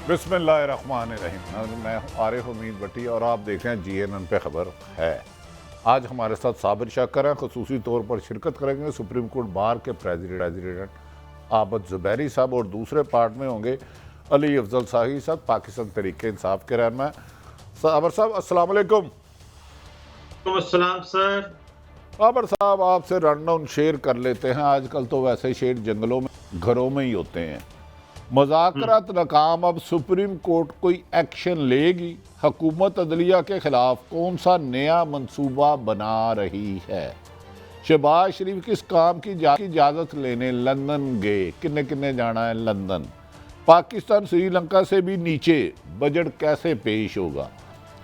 बिस्मिल्लाहिर्रहमानिर्रहीम। मैं आरिफ उम्मीद भट्टी और आप देख रहे हैं GNN पे खबर है। आज हमारे साथ साबिर शाकर हैं, खसूसी तौर पर शिरकत करेंगे सुप्रीम कोर्ट बार के प्रेसिडेंट आबद ज़ुबैरी साहब, और दूसरे पार्ट में होंगे अली अफजल शाही साहब, पाकिस्तान तहरीक इंसाफ के रहनुमा। साबर साहब अस्सलाम वालेकुम। अस्सलाम सर। साबर साहब आपसे रनडाउन शेयर कर लेते हैं। आजकल तो वैसे ही शेर जंगलों में घरों में ही होते हैं। मुज़ाकरात नाकाम, अब सुप्रीम कोर्ट कोई एक्शन लेगी? हुकूमत अदलिया के खिलाफ कौन सा नया मंसूबा बना रही है? शहबाज शरीफ किस काम की इजाज़त लेने लंदन गए? किन्ने किन्ने जाना है लंदन? पाकिस्तान श्रीलंका से भी नीचे बजट कैसे पेश होगा?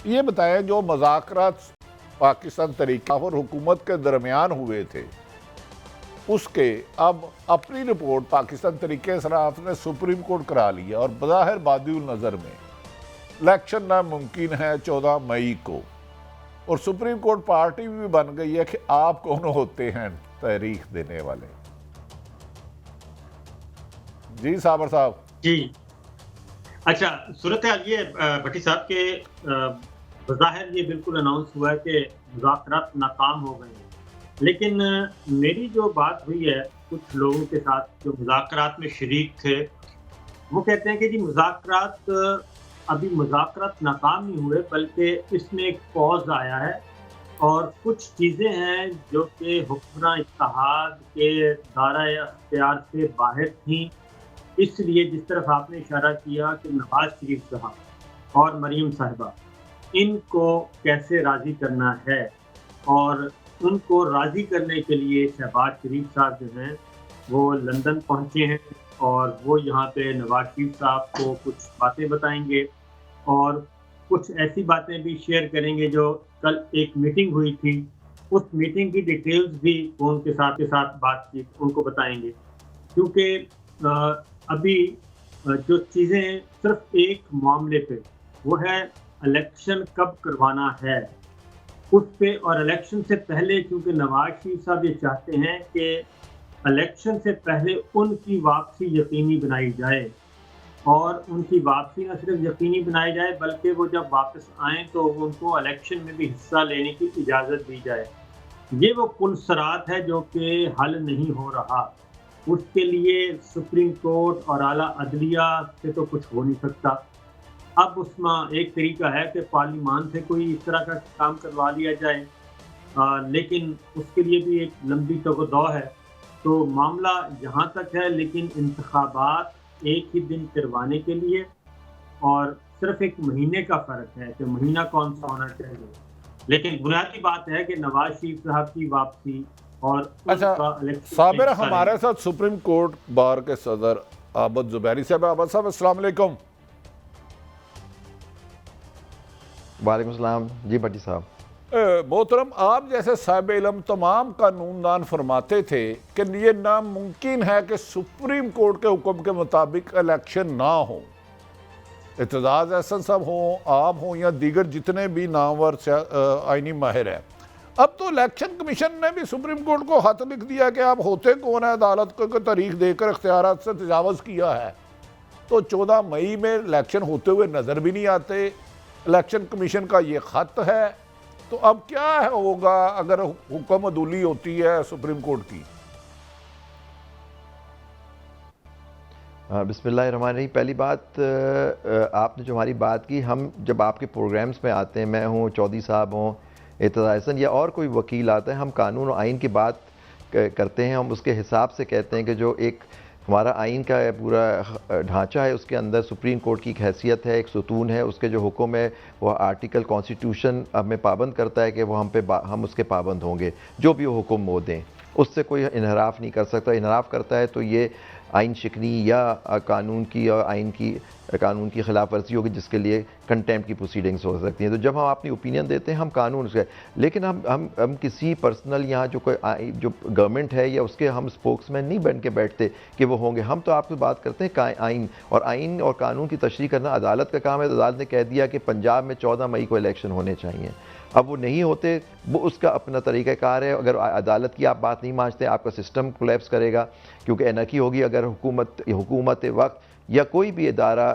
ये बताएं, जो मुज़ाकरात पाकिस्तान तहरीक और हुकूमत के दरमियान हुए थे, उसके अब अपनी रिपोर्ट पाकिस्तान तहरीक इंसाफ ने सुप्रीम कोर्ट करा ली है, और बज़ाहिर बादिउल नज़र में इलेक्शन नामुमकिन है 14 मई को, और सुप्रीम कोर्ट पार्टी भी बन गई है कि आप कौन होते हैं तारीख देने वाले। जी साबर साहब। जी अच्छा, सूरत हाल ये भट्टी साहब के बज़ाहिर ये बिल्कुल अनाउंस हुआ है कि मुज़ाकरात नाकाम हो गए हैं, लेकिन मेरी जो बात हुई है कुछ लोगों के साथ जो मुज़ाकरात में शरीक थे, वो कहते हैं कि जी मुज़ाकरात अभी मुज़ाकरात नाकाम नहीं हुए, बल्कि इसमें एक पॉज़ आया है और कुछ चीज़ें हैं जो कि हुक्मरान इत्तेहाद के दायरे अख्तियार से बाहर थीं। इसलिए जिस तरफ आपने इशारा किया कि नवाज शरीफ साहब और मरीम साहिबा, इनको कैसे राज़ी करना है, और उनको राज़ी करने के लिए शहबाज शरीफ साहब जो हैं वो लंदन पहुँचे हैं, और वो यहाँ पे नवाज शरीफ साहब को कुछ बातें बताएंगे और कुछ ऐसी बातें भी शेयर करेंगे जो कल एक मीटिंग हुई थी, उस मीटिंग की डिटेल्स भी वो उनके साथ बातचीत उनको बताएंगे। क्योंकि अभी जो चीज़ें सिर्फ एक मामले पे, वो है इलेक्शन कब करवाना है उस पे, और इलेक्शन से पहले क्योंकि नवाज शरीफ साहब ये चाहते हैं कि इलेक्शन से पहले उनकी वापसी यकीनी बनाई जाए, और उनकी वापसी न सिर्फ यकीनी बनाई जाए बल्कि वो जब वापस आएँ तो उनको इलेक्शन में भी हिस्सा लेने की इजाज़त दी जाए। ये वो पुलसरात है जो कि हल नहीं हो रहा। उसके लिए सुप्रीम कोर्ट और आला अदलिया से तो कुछ हो नहीं सकता। अब उसमें एक तरीका है कि पार्लिमान से कोई इस तरह का काम करवा लिया जाए, लेकिन उसके लिए भी एक लंबी तगदौ है। तो मामला यहाँ तक है, लेकिन इंतखाबात एक ही दिन करवाने के लिए, और सिर्फ एक महीने का फ़र्क है कि महीना कौन सा होना चाहिए, लेकिन बुनियादी बात है कि नवाज शरीफ साहब की वापसी और अच्छा साबिर, हमारे साथ सुप्रीम कोर्ट बार के सदर आबद ज़ुबैरी साहब। आबद साहब अस्सलाम वालेकुम। वालेकुम सलाम। जी भट्टी साहब। मोहतरम, आप जैसे साहिब इल्म तमाम कानूनदान फरमाते थे कि ये नामुमकिन है कि सुप्रीम कोर्ट के हुक्म के मुताबिक इलेक्शन ना हो। एतजाज़ एहसन साहब हों, आप हों, या दीगर जितने भी नामवर आइनी माहिर हैं, अब तो इलेक्शन कमीशन ने भी सुप्रीम कोर्ट को खत लिख दिया कि आप होते कौन है, अदालत को तारीख देकर इख्तियारात से तजावज़ किया है। तो 14 मई में इलेक्शन होते हुए नज़र भी नहीं आते। इलेक्शन कमीशन का ये ख़त है, तो अब क्या होगा अगर हुक्म अदूली होती है सुप्रीम कोर्ट की? बिस्मिल्लाहिर्रहमानिर्रहीम। पहली बात, आपने जो हमारी बात की, हम जब आपके प्रोग्राम्स में आते हैं, मैं हूँ, चौधरी साहब हों, एतजाज़ या और कोई वकील आता है, हम कानून और आइन की बात करते हैं। हम उसके हिसाब से कहते हैं कि जो एक हमारा आइन का पूरा ढांचा है, उसके अंदर सुप्रीम कोर्ट की एक हैसियत है, एक सुतून है, उसके जो हुक्म है वो आर्टिकल कॉन्स्टिट्यूशन हमें पाबंद करता है कि वो हम उसके पाबंद होंगे, जो भी वो हुक्म वो दें, उससे कोई इनहराफ नहीं कर सकता। इनहराफ करता है तो ये आइन शिकनी या कानून की और आइन की कानून की खिलाफ वर्जी होगी, जिसके लिए कंटेम्प्ट की प्रोसीडिंग्स हो सकती हैं। तो जब हम अपनी ओपिनियन देते हैं, हम कानून से, लेकिन हम किसी पर्सनल यहाँ जो कोई जो गवर्नमेंट है या उसके हम स्पोक्समैन नहीं बन के बैठते कि वो होंगे। हम तो आपसे बात करते हैं आइन और कानून की तशरीह करना अदालत का काम है। तो अदालत ने कह दिया कि पंजाब में 14 मई को इलेक्शन होने चाहिए। अब वो नहीं होते, वो उसका अपना तरीक़ाकार है। अगर अदालत की आप बात नहीं मानते, आपका सिस्टम कोलैप्स करेगा, क्योंकि एनर्की होगी। अगर हुकूमत वक्त या कोई भी इदारा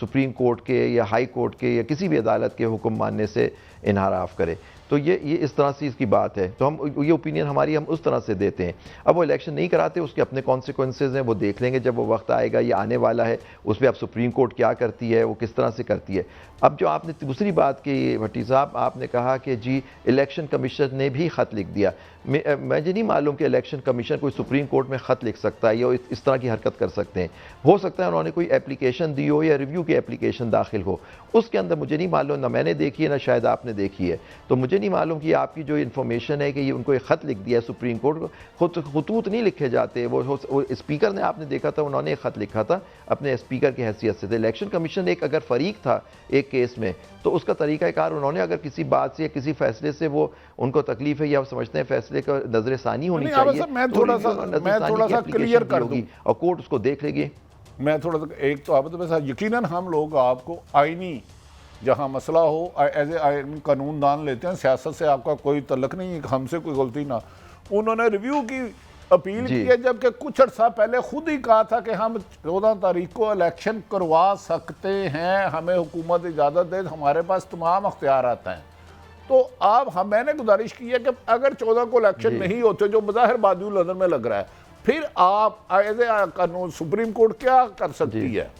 सुप्रीम कोर्ट के या हाई कोर्ट के या किसी भी अदालत के हुक्म मानने से इनहराफ करे। तो ये इस तरह से इसकी बात है। तो हम ये ओपिनियन हमारी हम उस तरह से देते हैं। अब वो इलेक्शन नहीं कराते, उसके अपने कॉन्सिक्वेंसेज हैं, वो देख लेंगे जब वो वक्त आएगा, ये आने वाला है। उस पर अब सुप्रीम कोर्ट क्या करती है, वो किस तरह से करती है। अब जो आपने दूसरी बात की भट्टी साहब, आपने कहा कि जी इलेक्शन कमीशन ने भी ख़त लिख दिया। मुझे नहीं मालूम कि इलेक्शन कमीशन कोई सुप्रीम कोर्ट में ख़त लिख सकता है या इस तरह की हरकत कर सकते हैं। हो सकता है उन्होंने कोई एप्लीकेशन दी हो या रिव्यू की एप्लीकेशन दाखिल हो, उसके अंदर मुझे नहीं मालूम, ना मैंने देखी है ना शायद आपने देखी है। तो मुझे नहीं मालूम कि आपकी जो इन्फॉर्मेशन है कि ये उनको एक ख़त लिख दिया है सुप्रीम कोर्ट को। खतूत नहीं लिखे जाते, वो स्पीकर ने, आपने देखा था उन्होंने एक ख़त लिखा था अपने स्पीकर की हैसियत से। इलेक्शन कमीशन एक अगर फरीक था एक केस में, तो उसका तरीक़ाकार उन्होंने अगर किसी बात से या किसी फैसले से वो उनको तकलीफ है या समझते हैं फैसले का नजर सानी होनी चाहिए, मैं थोड़ा सा क्लियर कर दूं और कोर्ट उसको देख लेगी। मैं थोड़ा सा, एक तो आप तो यकीनन हम लोग आपको आईनी जहां मसला हो एज ए कानूनदान लेते हैं, सियासत से आपका कोई तल्लक नहीं, हमसे कोई गलती ना। उन्होंने रिव्यू की अपील की है, जबकि कुछ अर्सा पहले खुद ही कहा था कि हम 14 तारीख को इलेक्शन करवा सकते हैं, हमें हुकूमत इजाज़त दे, हमारे पास तमाम अख्तियार आते हैं। तो अब मैंने गुजारिश की है कि अगर 14 को इलेक्शन नहीं होते, जो बज़ाहिर बादुल नज़र में लग रहा है, फिर आप एज ए कानून सुप्रीम कोर्ट क्या कर सकती है?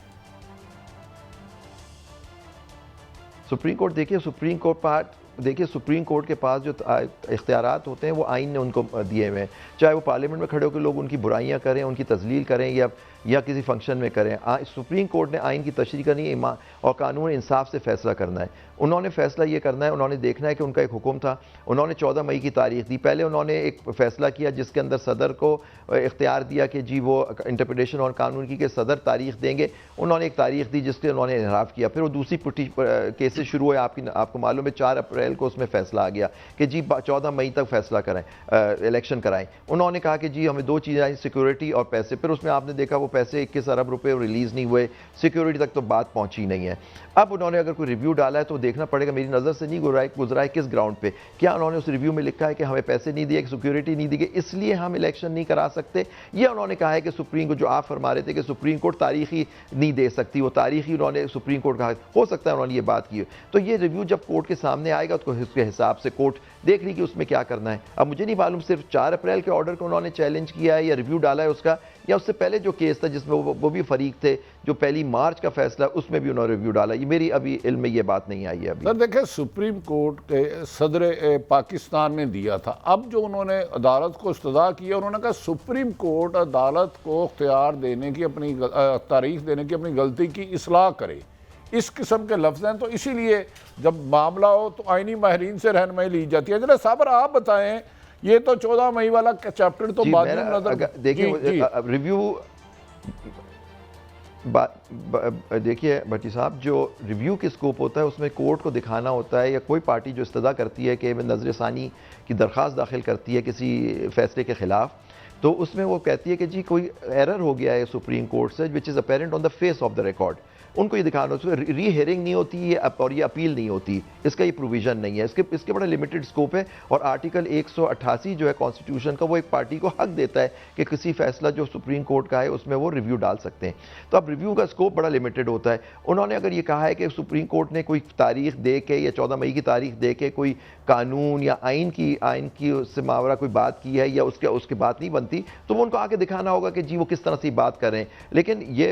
सुप्रीम कोर्ट देखिए सुप्रीम कोर्ट के पास जो इख्तियारात होते हैं वो आइन ने उनको दिए हुए हैं। चाहे वो पार्लियामेंट में खड़े होकर लोग उनकी बुराइयां करें, उनकी तजलील करें या किसी फंक्शन में करें, सुप्रीम कोर्ट ने आइन की तशरीह करनी है और कानून इंसाफ से फैसला करना है। उन्होंने फैसला ये करना है, उन्होंने देखना है कि उनका एक हुक्म था, उन्होंने 14 मई की तारीख दी। पहले उन्होंने एक फैसला किया जिसके अंदर सदर को इख्तियार दिया कि जी वो इंटरप्रिटेशन और कानून की कि सदर तारीख देंगे। उन्होंने एक तारीख दी जिसके उन्होंने इनहराफ किया। फिर वो दूसरी केसेस शुरू हुए, आपको मालूम है 4 अप्रैल को उसमें फैसला आ गया कि जी 14 मई तक फैसला कराएं, इलेक्शन कराएं। उन्होंने कहा कि जी हमें 2 चीज़ें आई, सिक्योरिटी और पैसे। फिर उसमें आपने देखा वो पैसे 21 अरब रुपए रिलीज़ नहीं हुए, सिक्योरिटी तक तो बात पहुंची नहीं है। अब उन्होंने अगर कोई रिव्यू डाला है तो देखना पड़ेगा, मेरी नज़र से नहीं गुजरा है किस ग्राउंड पे। क्या उन्होंने उस रिव्यू में लिखा है कि हमें पैसे नहीं दिए, सिक्योरिटी नहीं दी गई, इसलिए हम इलेक्शन नहीं करा सकते, या उन्होंने कहा है कि सुप्रीम कोर्ट, जो आप फरमा रहे थे कि सुप्रीम कोर्ट तारीख ही नहीं दे सकती, वो तारीख ही उन्होंने सुप्रीम कोर्ट कहा। हो सकता है उन्होंने ये बात की। तो ये रिव्यू जब कोर्ट के सामने आएगा तो उसके हिसाब से कोर्ट देख ली कि उसमें क्या करना है। अब मुझे नहीं मालूम सिर्फ 4 अप्रैल के ऑर्डर को उन्होंने चैलेंज किया है या रिव्यू डाला है उसका, या उससे पहले जो केस था जिसमें वो भी फरीक थे, जो 1 मार्च का फैसला, उसमें भी उन्होंने रिव्यू डाला। ये मेरी अभी इल्म में ये बात नहीं आई है अभी। सर देखिए, सुप्रीम कोर्ट के सदर पाकिस्तान ने दिया था। अब जो उन्होंने अदालत को इस्तदा किया, उन्होंने कहा सुप्रीम कोर्ट अदालत को इख्तियार देने की, अपनी तारीख देने की, अपनी गलती की इस्लाह करे। इस किस्म के लफ्ज़ हैं। तो इसीलिए जब मामला हो तो आईनी माहिरीन से रहनुमाई ली जाती है। जरा साबर आप बताएं, ये तो 14 मई वाला चैप्टर तो बाद में नजर देखिए रिव्यू देखिए भट्टी साहब, जो रिव्यू की स्कोप होता है उसमें कोर्ट को दिखाना होता है, या कोई पार्टी जो इस्तदा करती है कि नजर सानी की दरख्वास्त दाखिल करती है किसी फैसले के खिलाफ, तो उसमें वो कहती है कि जी कोई एरर हो गया है सुप्रीम कोर्ट से which is apparent on the face of the record. उनको ये दिखाना, उसमें री हेयरिंग नहीं होती है और ये अपील नहीं होती, इसका ये प्रोविज़न नहीं है। इसके बड़ा लिमिटेड स्कोप है। और आर्टिकल 188 जो है कॉन्स्टिट्यूशन का, वो एक पार्टी को हक देता है कि किसी फैसला जो सुप्रीम कोर्ट का है उसमें वो रिव्यू डाल सकते हैं। तो अब रिव्यू का स्कोप बड़ा लिमिटेड होता है। उन्होंने अगर ये कहा है कि सुप्रीम कोर्ट ने कोई तारीख दे के या 14 मई की तारीख दे के कोई कानून या आइन की उससे मावरा कोई बात की है या उसके बात नहीं बनती, तो वो उनको आके दिखाना होगा कि जी वो किस तरह से बात कर रहे हैं। लेकिन ये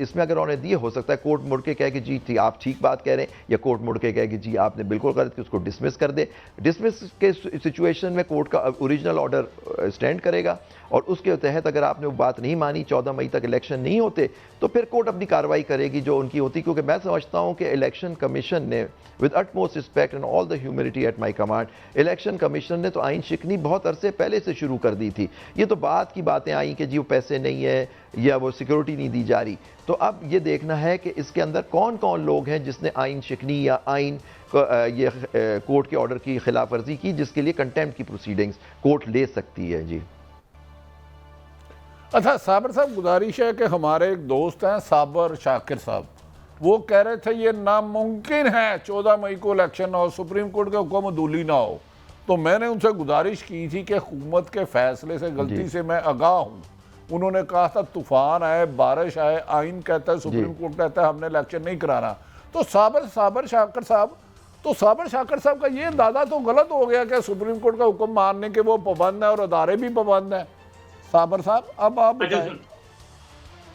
इसमें अगर उन्होंने दिए, हो सकता है कोर्ट मुड़ के कहे कि जी आप ठीक बात कह रहे हैं, या कोर्ट मुड़ के कहे कि जी आपने बिल्कुल गलत की, उसको डिसमिस कर दे। डिसमिस के सिचुएशन में कोर्ट का ओरिजिनल ऑर्डर स्टैंड करेगा, और उसके तहत अगर आपने वो बात नहीं मानी, 14 मई तक इलेक्शन नहीं होते, तो फिर कोर्ट अपनी कार्रवाई करेगी जो उनकी होती। क्योंकि मैं समझता हूं कि इलेक्शन कमीशन ने, with utmost respect and all the humility at my command, election commission ने तो आइन शिकनी बहुत अरसे पहले से शुरू कर दी थी। ये तो बाद की बातें आई कि जी वो पैसे नहीं है या वो सिक्योरिटी नहीं दी जा रही। तो अब ये देखना है कि इसके अंदर कौन कौन लोग हैं जिसने आइन शिकनी या आइन ये कोर्ट के ऑर्डर की खिलाफ वर्जी की, जिसके लिए कंटेम्प्ट की प्रोसीडिंग्स कोर्ट ले सकती है। जी अच्छा साबर साहब, गुजारिश है कि हमारे एक दोस्त हैं साबर शाकिर साहब, वो कह रहे थे ये नामुमकिन है 14 मई को इलेक्शन ना हो, सुप्रीम कोर्ट के हुक्म अदूली ना हो। तो मैंने उनसे गुजारिश की थी कि हुकूमत के फैसले से, गलती से मैं आगाह हूँ, उन्होंने कहा था तूफान आए, बारिश आए, आइन कहता है, सुप्रीम कोर्ट कहता है हमने इलेक्शन नहीं कराना। तो साबर शाकर साहब का ये अंदाजा तो गलत हो गया कि सुप्रीम कोर्ट का हुक्म मानने के वो पाबंद है और अदारे भी पाबंद हैं। साबर साहब, अब आप बताएं।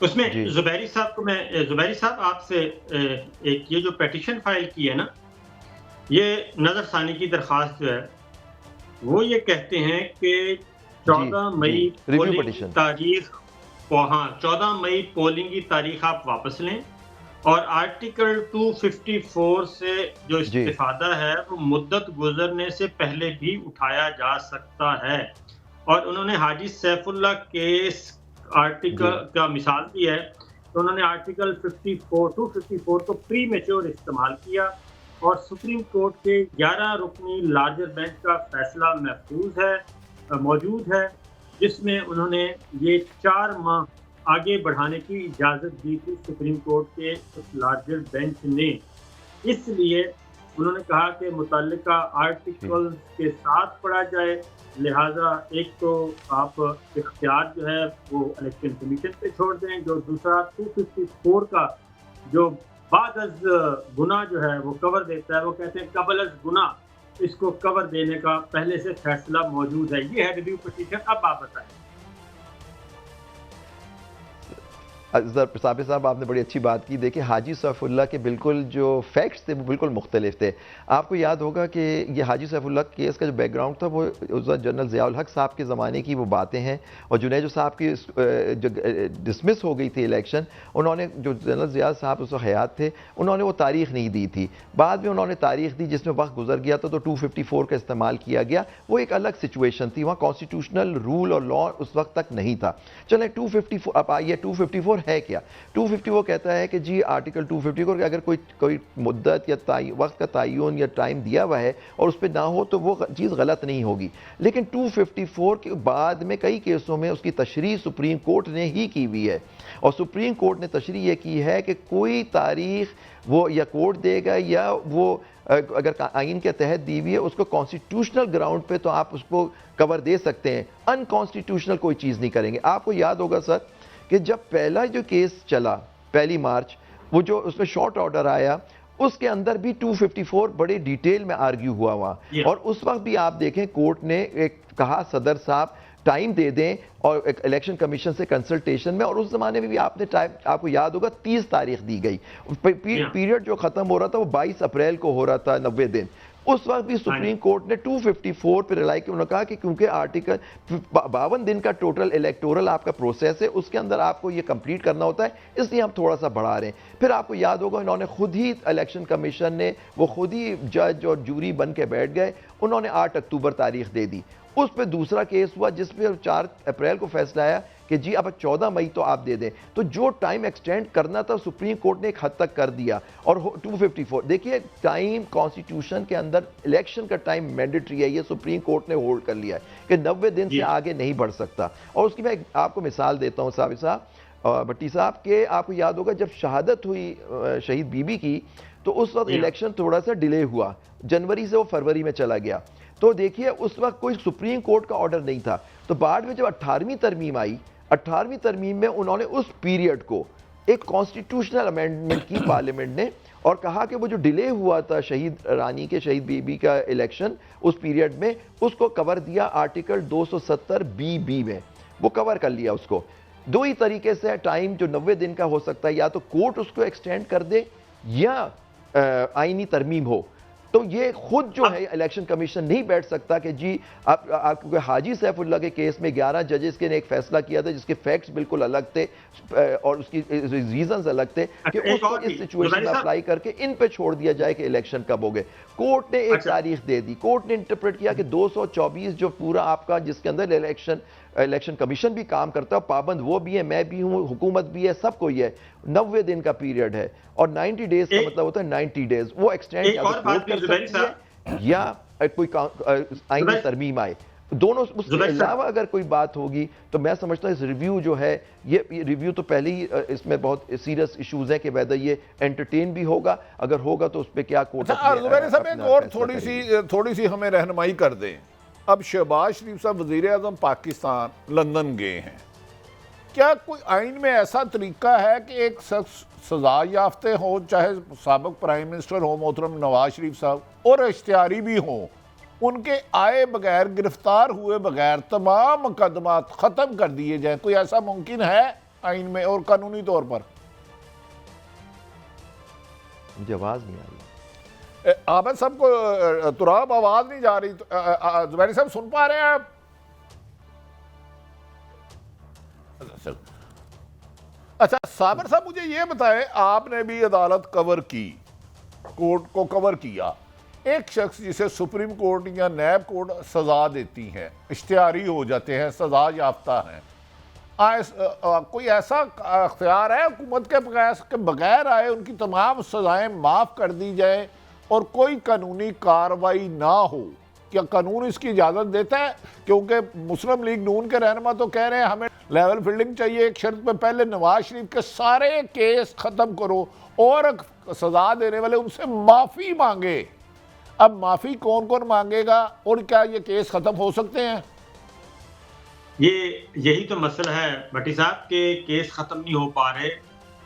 उसमें जुबैरी साहब आपसे एक ये जो पेटिशन फाइल की है ना, ये नजरसानी की दरखास्त जो है वो ये कहते हैं कि 14 मई पोलिंग की तारीख, 14 मई पोलिंग की तारीख आप वापस लें और आर्टिकल 254 से जो इस्तिफादा है वो मुद्दत गुजरने से पहले भी उठाया जा सकता है। और उन्होंने हाजी सैफुल्लाह केस आर्टिकल का मिसाल दी है, तो उन्होंने आर्टिकल 254 को प्री मेच्योर इस्तेमाल किया और सुप्रीम कोर्ट के 11 रुकनी लार्जर बेंच का फैसला महफूज है, मौजूद है, जिसमें उन्होंने ये 4 माह आगे बढ़ाने की इजाज़त दी थी सुप्रीम कोर्ट के उस लार्जर बेंच ने। इसलिए उन्होंने कहा कि मुतल्लिका आर्टिकल के साथ पढ़ा जाए, लिहाजा एक तो आप इख्तियार जो है वो इलेक्शन कमीशन पे छोड़ दें, जो दूसरा 254 का जो बाद अज गुना जो है वो कवर देता है, वो कहते हैं कबल अज गुना, इसको कवर देने का पहले से फैसला मौजूद है। ये है रिव्यू पिटीशन। अब आप बताएं। साबिर साहब, आपने बड़ी अच्छी बात की। देखिए, हाजी सैफुल्लाह के बिल्कुल जो फैक्ट्स थे वो बिल्कुल मुख्तलिफ थे। आपको याद होगा कि ये हाजी सैफुल्लाह केस का जो बैकग्राउंड था वो उस वक्त जनरल ज़ियाउल हक साहब के ज़माने की वो बातें हैं, और जुनैद साहब की जो डिसमिस हो गई थी इलेक्शन, उन्होंने, जो जनरल ज़ियाउल साहब उस वक्त हयात थे, उन्होंने वो तारीख नहीं दी थी। बाद में उन्होंने तारीख दी जिसमें वक्त गुजर गया था, तो 254 का इस्तेमाल किया गया। वो एक अलग सिचुएशन थी, वहाँ कॉन्स्टिट्यूशनल रूल और लॉ उस वक्त तक नहीं था। चलें 254, अब आइए 254 है क्या। 254 कहता है कि जी आर्टिकल 250 को अगर कोई मुद्दत या वक्त का तयन या टाइम दिया हुआ है और उस पर ना हो तो वो चीज़ गलत नहीं होगी। लेकिन 254 के बाद में कई केसों में उसकी तशरीह सुप्रीम कोर्ट ने ही की हुई है, और सुप्रीम कोर्ट ने तशरीह ये की है कि कोई तारीख वो या कोर्ट देगा या वो अगर आइन के तहत दी हुई है उसको कॉन्स्टिट्यूशनल ग्राउंड पे तो आप उसको कवर दे सकते हैं, अनकॉन्स्टिट्यूशनल कोई चीज़ नहीं करेंगे। आपको याद होगा सर कि जब पहला जो केस चला 1 मार्च, वो जो उसमें शॉर्ट ऑर्डर आया, उसके अंदर भी 254 बड़े डिटेल में आर्ग्यू हुआ वहाँ। और उस वक्त भी आप देखें कोर्ट ने एक कहा सदर साहब टाइम दे दें और एक इलेक्शन कमीशन से कंसल्टेशन में, और उस जमाने में भी आपने टाइम, आपको याद होगा 30 तारीख दी गई। पीरियड जो खत्म हो रहा था वो 22 अप्रैल को हो रहा था, 90 दिन। उस वक्त भी सुप्रीम कोर्ट ने 254 पर रिलाई किया। उन्होंने कहा कि क्योंकि आर्टिकल 52 दिन का टोटल इलेक्टोरल आपका प्रोसेस है, उसके अंदर आपको ये कंप्लीट करना होता है, इसलिए हम थोड़ा सा बढ़ा रहे हैं। फिर आपको याद होगा इन्होंने खुद ही, इलेक्शन कमीशन ने वो खुद ही जज और जूरी बन के बैठ गए, उन्होंने 8 अक्टूबर तारीख दे दी। उस पर दूसरा केस हुआ जिसमें 4 अप्रैल को फैसला आया कि जी अब 14 मई तो आप दे दें। तो जो टाइम एक्सटेंड करना था सुप्रीम कोर्ट ने एक हद तक कर दिया। और 254 देखिए, टाइम कॉन्स्टिट्यूशन के अंदर इलेक्शन का टाइम मैंडेटरी है, ये सुप्रीम कोर्ट ने होल्ड कर लिया है कि 90 दिन से आगे नहीं बढ़ सकता। और उसकी मैं आपको मिसाल देता हूँ साबिर साहब, भट्टी साहब के, आपको याद होगा जब शहादत हुई शहीद बीबी की, तो उस वक्त इलेक्शन थोड़ा सा डिले हुआ, जनवरी से वो फरवरी में चला गया। तो देखिए उस वक्त कोई सुप्रीम कोर्ट का ऑर्डर नहीं था। तो बाद में जब 18वीं तरमीम आई, 18वीं तरमीम में उन्होंने उस पीरियड को एक कॉन्स्टिट्यूशनल अमेंडमेंट की पार्लियामेंट ने, और कहा कि वो जो डिले हुआ था शहीद रानी के, शहीद बीबी का इलेक्शन, उस पीरियड में उसको कवर दिया आर्टिकल 270 BB में, वो कवर कर लिया उसको। दो ही तरीके से टाइम जो 90 दिन का हो सकता है, या तो कोर्ट उसको एक्सटेंड कर दे या आईनी तरमीम हो। तो ये खुद जो है इलेक्शन कमीशन नहीं बैठ सकता कि जी आप हाजी सैफुल्लाह के केस में 11 जजेस के ने एक फैसला किया था जिसके फैक्ट्स बिल्कुल अलग थे और उसकी रीजंस अलग थे कि उसको इस सिचुएशन में अप्लाई करके इन पे छोड़ दिया जाए कि इलेक्शन कब हो गए। कोर्ट ने एक तारीख दे दी, कोर्ट ने इंटरप्रेट किया कि 224 जो पूरा आपका, जिसके अंदर इलेक्शन कमीशन भी काम करता है, पाबंद वो भी है, मैं भी हूँ, हुकूमत भी है, सब कोई है, 90 दिन का पीरियड है और 90 डेज का मतलब होता है 90 डेज, वो एक्सटेंड या कोई आईनी तरमीम आए, दोनों। उसके अलावा अगर कोई बात होगी तो मैं समझता हूँ इस रिव्यू जो है, ये रिव्यू तो पहले ही इसमें बहुत सीरियस इश्यूज है कि वैसे ये एंटरटेन भी होगा, अगर होगा तो उस पर क्या कोर्ट। और थोड़ी सी हमें रहनुमाई कर दें। अब शहबाज शरीफ साहब वज़ीर-ए-आज़म पाकिस्तान लंदन गए हैं, क्या कोई आइन में ऐसा तरीका है कि एक शख्स सजा याफ्ते हो, चाहे साबिक प्राइम मिनिस्टर हो मोहतरम नवाज शरीफ साहब, और इश्तिहारी भी हों, उनके आए बगैर, गिरफ्तार हुए बगैर तमाम मुकदमात ख़त्म कर दिए जाएं? कोई ऐसा मुमकिन है आइन में और कानूनी तौर पर? मुझे आवाज़ नहीं आ रही। आबद साहब को तुराब आवाज़ नहीं जा रही। जुबैरी साहब सुन पा रहे हैं आप? अच्छा साबिर साहब, मुझे ये बताएं, आपने भी अदालत कवर की, कोर्ट को कवर किया, एक शख्स जिसे सुप्रीम कोर्ट या नैब कोर्ट सजा देती है, इश्तिहारी हो जाते हैं, सजा याफ्ता हैं, कोई ऐसा अख्तियार है हुकूमत के बगैर आए उनकी तमाम सजाएं माफ़ कर दी जाए और कोई कानूनी कार्रवाई ना हो? क्या कानून इसकी इजाज़त देता है? क्योंकि मुस्लिम लीग नून के रहनुमा तो कह रहे हैं हमें लेवल फील्डिंग चाहिए, एक शर्त पे पहले नवाज शरीफ के सारे केस ख़त्म करो और सजा देने वाले उनसे माफ़ी मांगे। अब माफ़ी कौन कौन मांगेगा और क्या ये केस ख़त्म हो सकते हैं? यही तो मसला है भट्टी साहब के केस ख़त्म नहीं हो पा रहे।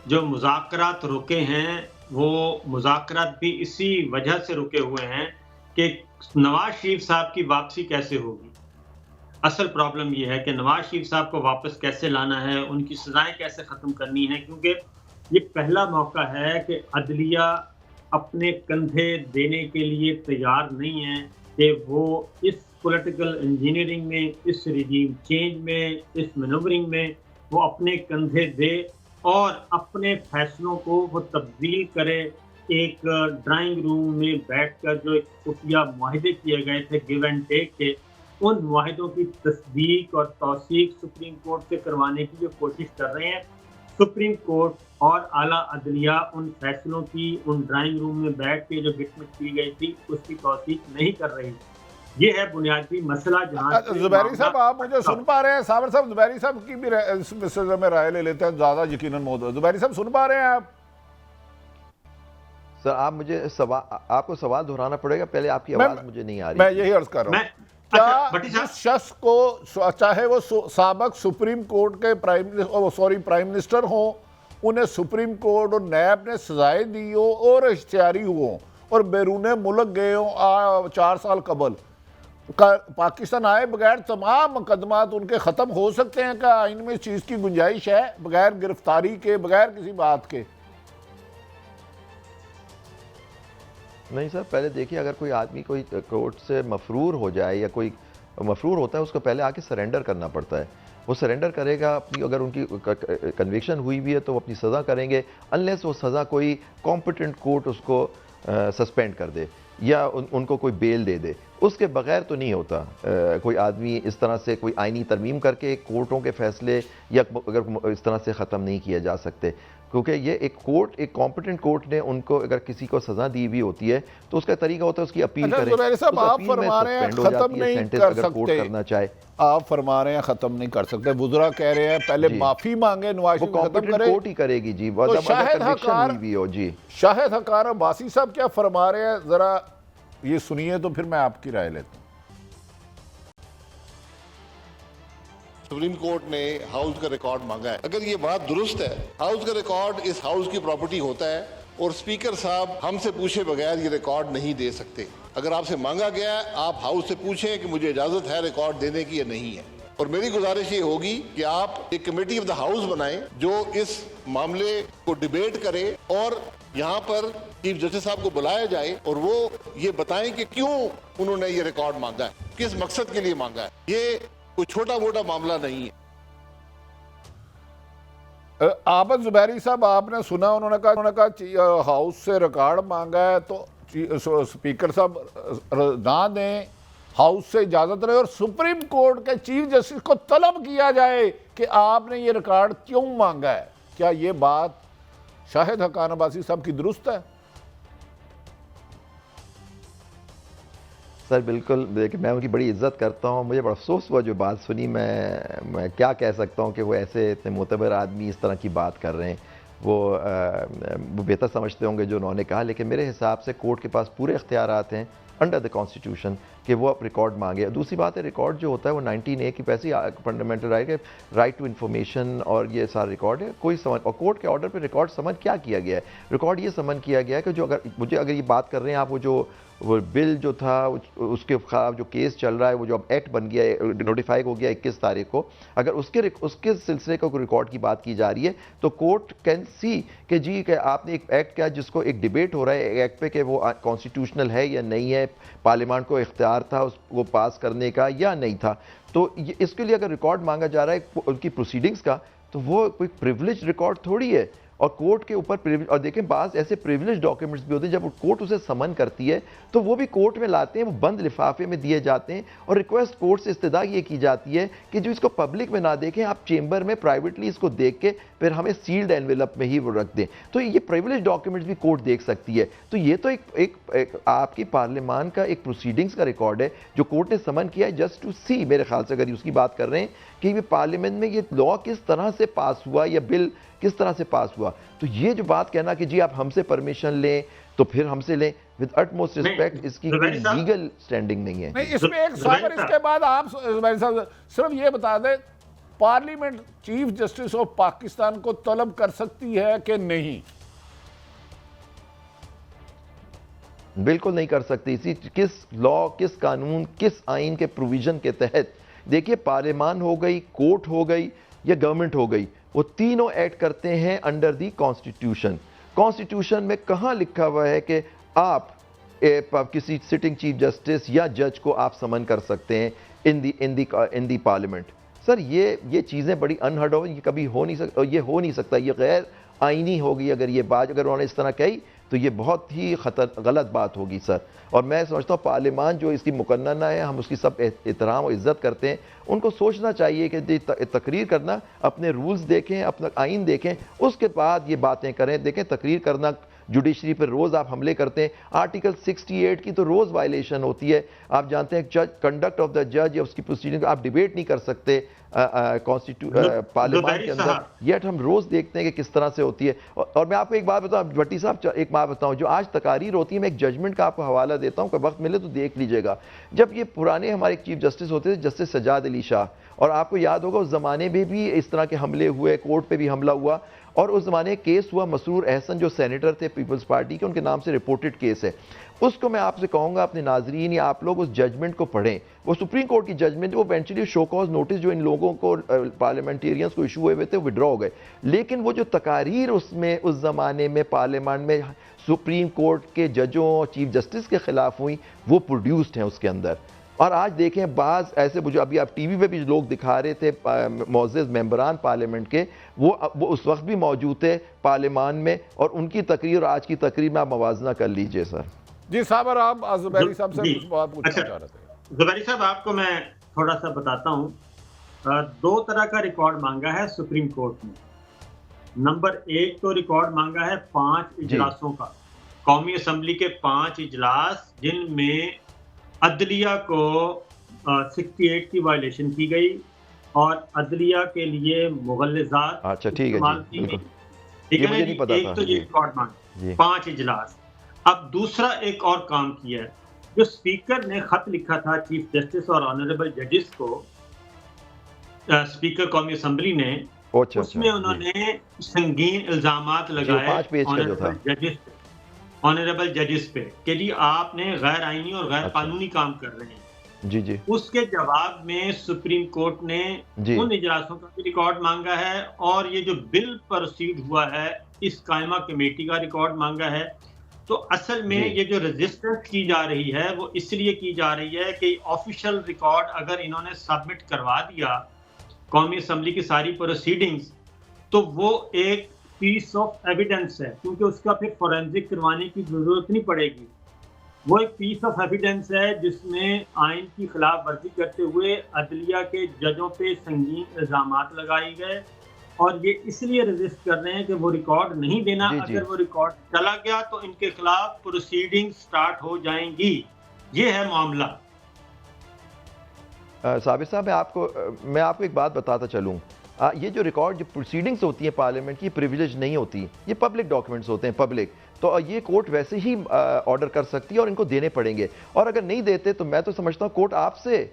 जो मुज़ाकरात रुके हैं वो मुज़ाकरात भी इसी वजह से रुके हुए हैं कि नवाज शरीफ साहब की वापसी कैसे होगी। असल प्रॉब्लम ये है कि नवाज शरीफ साहब को वापस कैसे लाना है, उनकी सजाएं कैसे ख़त्म करनी है, क्योंकि ये पहला मौका है कि अदलिया अपने कंधे देने के लिए तैयार नहीं है कि वो इस पॉलिटिकल इंजीनियरिंग में, इस रिजीम चेंज में, इस मैनूवरिंग में वो अपने कंधे दे और अपने फैसलों को वो तब्दील करे। एक ड्राइंग रूम में बैठकर जो एक खुफिया मुआहदे किए गए थे गिव एंड टेक के, उन मुआहदों की तस्दीक और तौसीक सुप्रीम कोर्ट से करवाने की जो कोशिश कर रहे हैं। सुप्रीम कोर्ट और आला अदलिया उन फैसलों की, उन ड्राइंग रूम में बैठ के जो गिटमिट की गई थी उसकी तौसीक नहीं कर रही। ये है बुनियादी मसला। जहाँ जुबैरी साहब आप मुझे सुन पा रहे हैं? साबिर साहब, जुबैरी साहब की भी इस मसले में राय ले लेते हैं, ज़्यादा यकीनन मौजूद। जुबैरी साहब सुन पा रहे हैं आप? सर आप मुझे आपको सवाल दोहराना पड़ेगा, पहले आपकी आवाज़ मुझे नहीं आ रही। मैं यही अर्ज कर रहा हूँ, क्या जिस शख्स को, चाहे वो साबिक सुप्रीम कोर्ट के प्राइम मिनिस्टर हो, उन्हें सुप्रीम कोर्ट और नैब ने सजाएं दी हो और इश्तिहारी हो और बैरून मुल्क गए हो 4 साल कबल, पाकिस्तान आए बगैर तमाम मुकदमात उनके ख़त्म हो सकते हैं? क्या आइन में इस चीज़ की गुंजाइश है, बगैर गिरफ्तारी के, बगैर किसी बात के? नहीं सर, पहले देखिए, अगर कोई आदमी कोई कोर्ट से मफरूर हो जाए या कोई मफरूर होता है, उसको पहले आके सरेंडर करना पड़ता है। वो सरेंडर करेगा अपनी, अगर उनकी कन्विक्शन हुई भी है तो वो अपनी सज़ा करेंगे, अनलेस वो सज़ा कोई कॉम्पिटेंट कोर्ट उसको सस्पेंड कर दे या उनको कोई बेल दे दे। उसके बगैर तो नहीं होता। कोई आदमी इस तरह से कोई आइनी तरमीम करके कोर्टों के फैसले या अगर इस तरह से ख़त्म नहीं किए जा सकते, क्योंकि ये एक कोर्ट, एक कॉम्पिटेंट कोर्ट ने उनको अगर किसी को सज़ा दी भी होती है तो उसका तरीका होता है उसकी अपील करें। आप फरमा रहे हैं ख़त्म नहीं कर सकते, करना चाहे आप फरमा रहे हैं ख़त्म नहीं कर सकते, वुज़रा कह रहे हैं पहले माफ़ी मांगे, नवाज शरीफ खत्म करे, कोर्ट ही करेगी जी। तो शाहिद हकार अब्बासी साहब क्या फरमा रहे हैं, ज़रा ये सुनिए तो फिर मैं आपकी राय लेता हूँ। सुप्रीम कोर्ट ने हाउस का रिकॉर्ड मांगा है। अगर ये बात दुरुस्त है, हाउस का रिकॉर्ड इस हाउस की प्रॉपर्टी होता है और स्पीकर साहब हमसे पूछे बगैर ये रिकॉर्ड नहीं दे सकते। अगर आपसे मांगा गया है, आप हाउस से पूछें कि मुझे इजाजत है रिकॉर्ड देने की या नहीं है। और मेरी गुजारिश ये होगी कि आप एक कमेटी ऑफ द हाउस बनाएं जो इस मामले को डिबेट करे और यहाँ पर चीफ जस्टिस साहब को बुलाया जाए और वो ये बताएं कि क्यों उन्होंने ये रिकॉर्ड मांगा है, किस मकसद के लिए मांगा है। ये कोई छोटा मोटा मामला नहीं है। आबद जुबैरी साहब, आपने सुना, उन्होंने कहा हाउस से रिकॉर्ड मांगा है तो स्पीकर साहब ना दें, हाउस से इजाजत रहे और सुप्रीम कोर्ट के चीफ जस्टिस को तलब किया जाए कि आपने ये रिकॉर्ड क्यों मांगा है। क्या ये बात शाहिद हकार अब्बासी साहब की दुरुस्त है? सर बिल्कुल, देखिए मैं उनकी बड़ी इज्जत करता हूँ, मुझे बड़ा अफसोस हुआ जो बात सुनी। मैं क्या कह सकता हूँ कि वो ऐसे इतने मोतबर आदमी इस तरह की बात कर रहे हैं। वो बेहतर समझते होंगे जो उन्होंने कहा, लेकिन मेरे हिसाब से कोर्ट के पास पूरे इख्तियारात हैं अंडर द कॉन्स्टिट्यूशन कि वो अब रिकॉर्ड मांगे। दूसरी बात है, रिकॉर्ड जो होता है वो 19A की पैसी फंडामेंटल राइट टू इन्फॉर्मेशन और ये सारा रिकॉर्ड है, कोई समन, और कोर्ट के ऑर्डर पे रिकॉर्ड समन क्या किया गया है? रिकॉर्ड ये समन किया गया है कि जो अगर ये बात कर रहे हैं आप, वो बिल जो था उसके खिलाफ जो केस चल रहा है, वो जो अब एक्ट बन गया है, नोटिफाई हो गया 21 तारीख को, अगर उसके सिलसिले का रिकॉर्ड की बात की जा रही है तो कोर्ट कैन सी कि जी कि आपने एक एक्ट किया जिसको एक डिबेट हो रहा है एक्ट पे कि वो कॉन्स्टिट्यूशनल है या नहीं है, पार्लियामेंट को इख्तियार था उसको पास करने का या नहीं था, तो इसके लिए अगर रिकॉर्ड मांगा जा रहा है उनकी प्रोसीडिंग्स का, तो वो कोई प्रिविलेज रिकॉर्ड थोड़ी है। और कोर्ट के ऊपर प्रिविलेज, और देखें बात ऐसे प्रिविलेज डॉक्यूमेंट्स भी होते हैं, जब कोर्ट उसे समन करती है तो वो भी कोर्ट में लाते हैं, वो बंद लिफाफे में दिए जाते हैं, और रिक्वेस्ट कोर्ट से इस्तदा ये की जाती है कि जो इसको पब्लिक में ना देखें, आप चेंबर में प्राइवेटली इसको देख के फिर हमें सील्ड एनवेलप में ही वो रख दें, तो ये प्रिविलेज डॉक्यूमेंट्स भी कोर्ट देख सकती है। तो ये तो एक आपकी पार्लियामान का एक प्रोसीडिंग्स का रिकॉर्ड है जो कोर्ट ने समन किया है जस्ट टू सी, मेरे ख्याल से अगर उसकी बात कर रहे हैं कि ये पार्लियामेंट में ये लॉ किस तरह से पास हुआ या बिल किस तरह से पास हुआ, तो ये जो बात कहना कि जी आप हमसे परमिशन लें तो फिर हमसे लें, विद अटमोस्ट रिस्पेक्ट, इसकी कोई लीगल स्टैंडिंग नहीं है। नहीं, इसमें एक सवाल, इसके बाद आप सिर्फ ये बता दें, parliament chief justice of Pakistan को तलब कर सकती है कि नहीं? बिल्कुल नहीं कर सकती। इसी किस लॉ, किस कानून, किस आइन के प्रोविजन के तहत? देखिए, पार्लियामान हो गई, कोर्ट हो गई या गवर्नमेंट हो गई, वो तीनों एक्ट करते हैं अंडर दी कॉन्स्टिट्यूशन। कॉन्स्टिट्यूशन में कहाँ लिखा हुआ है कि आप किसी सिटिंग चीफ जस्टिस या जज को आप समन कर सकते हैं इन दी पार्लियामेंट? सर ये चीज़ें बड़ी अनहर्ड हो, ये कभी हो नहीं सकता, ये हो नहीं सकता, ये गैर आईनी होगी। अगर ये बात अगर उन्होंने इस तरह कही तो ये बहुत ही गलत बात होगी सर। और मैं समझता हूँ पार्लियामान जो इसकी मुकन्ना है, हम उसकी सब एहतराम और इज़्ज़त करते हैं, उनको सोचना चाहिए कि तकरीर करना, अपने रूल्स देखें, अपना आइन देखें, उसके बाद ये बातें करें। देखें, तकरीर करना, जुडिशरी पर रोज़ आप हमले करते हैं, आर्टिकल 68 की तो रोज़ वायलेशन होती है। आप जानते हैं जज, कंडक्ट ऑफ द जज या उसकी प्रोसीडिंग आप डिबेट नहीं कर सकते पार्लियामेंट के अंदर, येट हम रोज़ देखते हैं कि किस तरह से होती है। और मैं आपको एक बात बताऊँ भट्टी साहब, एक बात बताऊँ, जो आज तकारीर होती है, मैं एक जजमेंट का आपको हवाला देता हूँ, वक्त मिले तो देख लीजिएगा। जब ये पुराने हमारे चीफ जस्टिस होते थे, जस्टिस सजाद अली शाह, और आपको याद होगा उस ज़माने में भी इस तरह के हमले हुए, कोर्ट पे भी हमला हुआ, और उस ज़माने केस हुआ मसरूर अहसन जो सेनेटर थे पीपल्स पार्टी के, उनके नाम से रिपोर्टेड केस है। उसको मैं आपसे कहूँगा अपने नाजरीन या आप लोग उस जजमेंट को पढ़ें। वो सुप्रीम कोर्ट की जजमेंट, वो इवेंचुअली शो कॉज नोटिस जो इन लोगों को पार्लियामेंटेरियंस को इशू हुए थे, विड्रॉ हो गए। लेकिन वो जो तकारीर उसमें उस ज़माने में पार्लियामेंट में सुप्रीम कोर्ट के जजों और चीफ जस्टिस के खिलाफ हुई, वो प्रोड्यूस्ड हैं उसके अंदर। और आज देखें, बाज़ ऐसे जो अभी आप टीवी पे भी लोग दिखा रहे थे, मोअज़्ज़ज़ मेंबरान पार्लियामेंट के, वो उस वक्त भी मौजूद थे पार्लियामान में, और उनकी तकरीर और आज की तकरीर में आप मवाजना कर लीजिए सर। जी साहब, और आप ज़ुबैरी साहब से कुछ बात पूछना चाह रहे थे? ज़ुबैरी साहब, आपको मैं थोड़ा सा बताता हूँ। 2 तरह का रिकॉर्ड मांगा है सुप्रीम कोर्ट ने। नंबर 1 तो रिकॉर्ड मांगा है 5 इजलासों का, कौमी असम्बली के 5 इजलास जिनमें अदलिया को 68 की वायलेशन की गई और अदलिया के लिए मुगल्लिज़ात इस्तेमाल की गई। ठीक है ना जी? एक तो ये रिकॉर्ड मांगा 5 इजलास। अब दूसरा एक और काम किया है, जो स्पीकर ने खत लिखा था चीफ जस्टिस और ऑनरेबल जजेस को, स्पीकर कौमी असम्बली ने, उसमें उन्होंने संगीन इल्जामात लगाए ऑनरेबल जजेस पे कि जी आपने गैर आईनी और गैर कानूनी काम कर रहे हैं। जी जी। उसके जवाब में सुप्रीम कोर्ट ने उन इजलासों का भी रिकॉर्ड मांगा है, और ये जो बिल प्रोसीड हुआ है इस कायमा कमेटी का रिकॉर्ड मांगा है। तो असल में ये जो रेजिस्टेंस की जा रही है वो इसलिए की जा रही है कि ऑफिशियल रिकॉर्ड अगर इन्होंने सबमिट करवा दिया कौमी असम्बली की सारी प्रोसीडिंग्स, तो वो एक पीस ऑफ एविडेंस है, क्योंकि उसका फिर फोरेंसिक करवाने की जरूरत नहीं पड़ेगी। वो एक पीस ऑफ एविडेंस है जिसमें आइन की खिलाफ वर्जी करते हुए अदलिया के जजों पे संगीन इल्जामात लगाए गए, और ये इसलिए रजिस्ट कर रहे हैं कि वो रिकॉर्ड नहीं देना। अगर वो रिकॉर्ड चला गया तो इनके खिलाफ प्रोसीडिंग स्टार्ट हो जाएंगी। ये है मामला। साबिर साहब, मैं आपको एक बात बताता चलूं ये जो रिकॉर्ड जो प्रोसीडिंग्स होती हैं पार्लियामेंट की प्रिविलेज नहीं होती, ये पब्लिक डॉक्यूमेंट्स होते हैं पब्लिक, तो ये कोर्ट वैसे ही ऑर्डर कर सकती है और इनको देने पड़ेंगे। और अगर नहीं देते तो मैं तो समझता हूँ कोर्ट आपसे,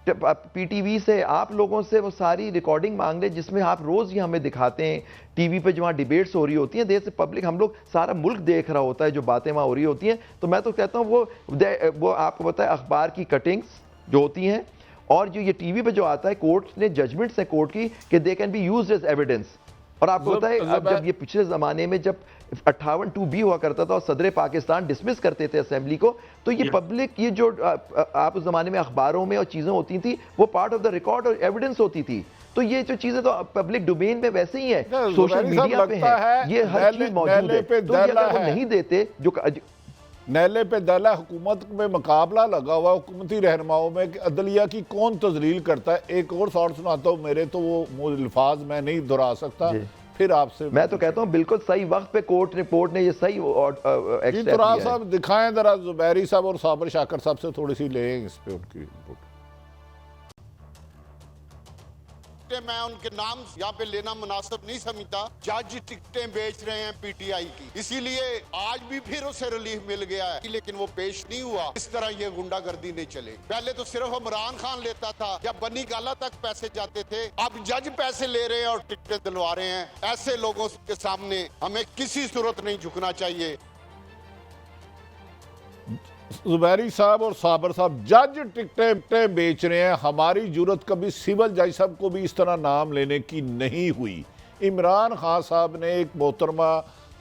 पीटीवी से, आप लोगों से वो सारी रिकॉर्डिंग मांग ले जिसमें आप रोज़ ही हमें दिखाते हैं टीवी पे जो वहाँ डिबेट्स हो रही होती हैं, देश से पब्लिक, हम लोग सारा मुल्क देख रहा होता है जो बातें वहाँ हो रही होती हैं। तो मैं तो कहता हूँ वो आपको पता है अखबार की कटिंग्स जो होती हैं और जो ये टीवी पे जो आता है, कोर्ट ने जजमेंट्स है कोर्ट की कि they can be used as evidence. और आपको पता है अब जब ये पिछले ज़माने में जब 58(2)B हुआ करता था और सदर पाकिस्तान डिसमिस करते थे असेंबली को, तो ये पब्लिक, ये जो आप उस ज़माने में अखबारों में और चीज़ें होती थी वो पार्ट ऑफ द रिकॉर्ड और एविडेंस होती थी। तो ये जो चीज़ें तो पब्लिक डोमेन में वैसे ही है, सोशल मीडिया पे है, ये हर चीज़ मौजूद है। तो ये अगर वो नहीं देते, जो नैले पे दला हुकूमत में मुकाबला लगा हुआ हुकूमती रहनुमाओं में कि अदलिया की कौन तजलील करता है। एक और शॉट सुनाता हूँ मेरे, तो वो अल्फाज मैं नहीं दोहरा सकता, फिर आपसे मैं तो कहता हूँ बिल्कुल सही वक्त पे कोर्ट ने ये सही साहब दिखाएं जरा, जुबैरी साहब और साबर शाकर साहब से थोड़ी सी लें इस पे उनकी रिपोर्ट। मैं उनके नाम यहाँ पे लेना मुनासिब नहीं समझता। जज टिकटें बेच रहे हैं पीटीआई की, इसीलिए आज भी फिर उसे रिलीफ मिल गया है, लेकिन वो पेश नहीं हुआ। इस तरह ये गुंडागर्दी नहीं चले। पहले तो सिर्फ इमरान खान लेता था, जब बनी गाला तक पैसे जाते थे, अब जज पैसे ले रहे हैं और टिकटें दिलवा रहे हैं। ऐसे लोगों के सामने हमें किसी सूरत नहीं झुकना चाहिए। जुबैरी साहब और साबर साहब, जज टिकटें बेच रहे हैं, हमारी जरूरत कभी सिविल जज साहब को भी इस तरह नाम लेने की नहीं हुई। इमरान खान साहब ने, एक मोहतरमा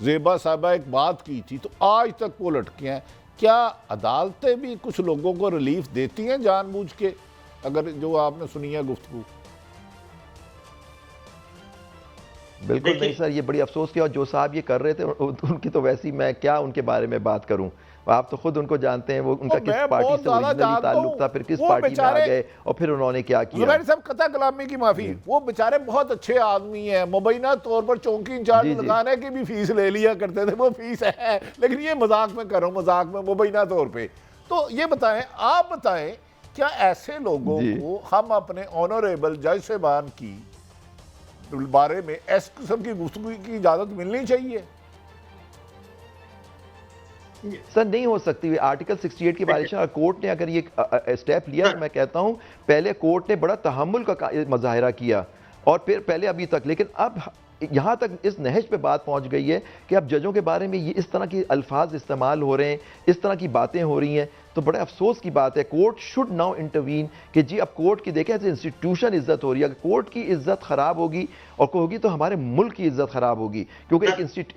जेबा साहबा एक बात की थी, तो आज तक वो लटके हैं। क्या अदालतें भी कुछ लोगों को रिलीफ देती हैं जानबूझ के, अगर जो आपने सुनी है गुफ्तगू? बिल्कुल नहीं सर, ये बड़ी अफसोस की, और जो साहब ये कर रहे थे उनकी तो वैसी, मैं क्या उनके बारे में बात करूं, आप तो खुद उनको जानते हैं, वो उनका किस पार्टी से ओरिजिनली ताल्लुक था, फिर किस पार्टी में आ गए और फिर उन्होंने क्या किया। साहब कथा कलामी की माफी, वो बेचारे बहुत अच्छे आदमी हैं, मुबैना तौर पर चौकी इंचार्ज लगाने की भी फीस ले लिया करते थे, वो फीस है, लेकिन ये मजाक में कर रहा हूँ, मजाक में, मुबैना तौर पर। तो ये बताएं, आप बताएं, क्या ऐसे लोगों को हम अपने ऑनरेबल जज साहबान की बारे में इस किस्म की गुफ्तगू की इजाजत मिलनी चाहिए? सर नहीं हो सकती। आर्टिकल 68 की वायलेशन, कोर्ट ने अगर ये स्टेप लिया, तो मैं कहता हूं पहले कोर्ट ने बड़ा तहम्मुल का मुजाहिरा किया और फिर पहले अभी तक, लेकिन अब यहाँ तक इस नहज पे बात पहुँच गई है कि अब जजों के बारे में ये इस तरह के अल्फाज इस्तेमाल हो रहे हैं, इस तरह की बातें हो रही हैं, तो बड़े अफसोस की बात है। कोर्ट शुड नाउ इंटरवीन कि जी अब कोर्ट की देखें, इंस्टीट्यूशन इज्जत हो रही है, अगर कोर्ट की इज्जत खराब होगी और होगी तो हमारे मुल्क की इज्जत खराब होगी, क्योंकि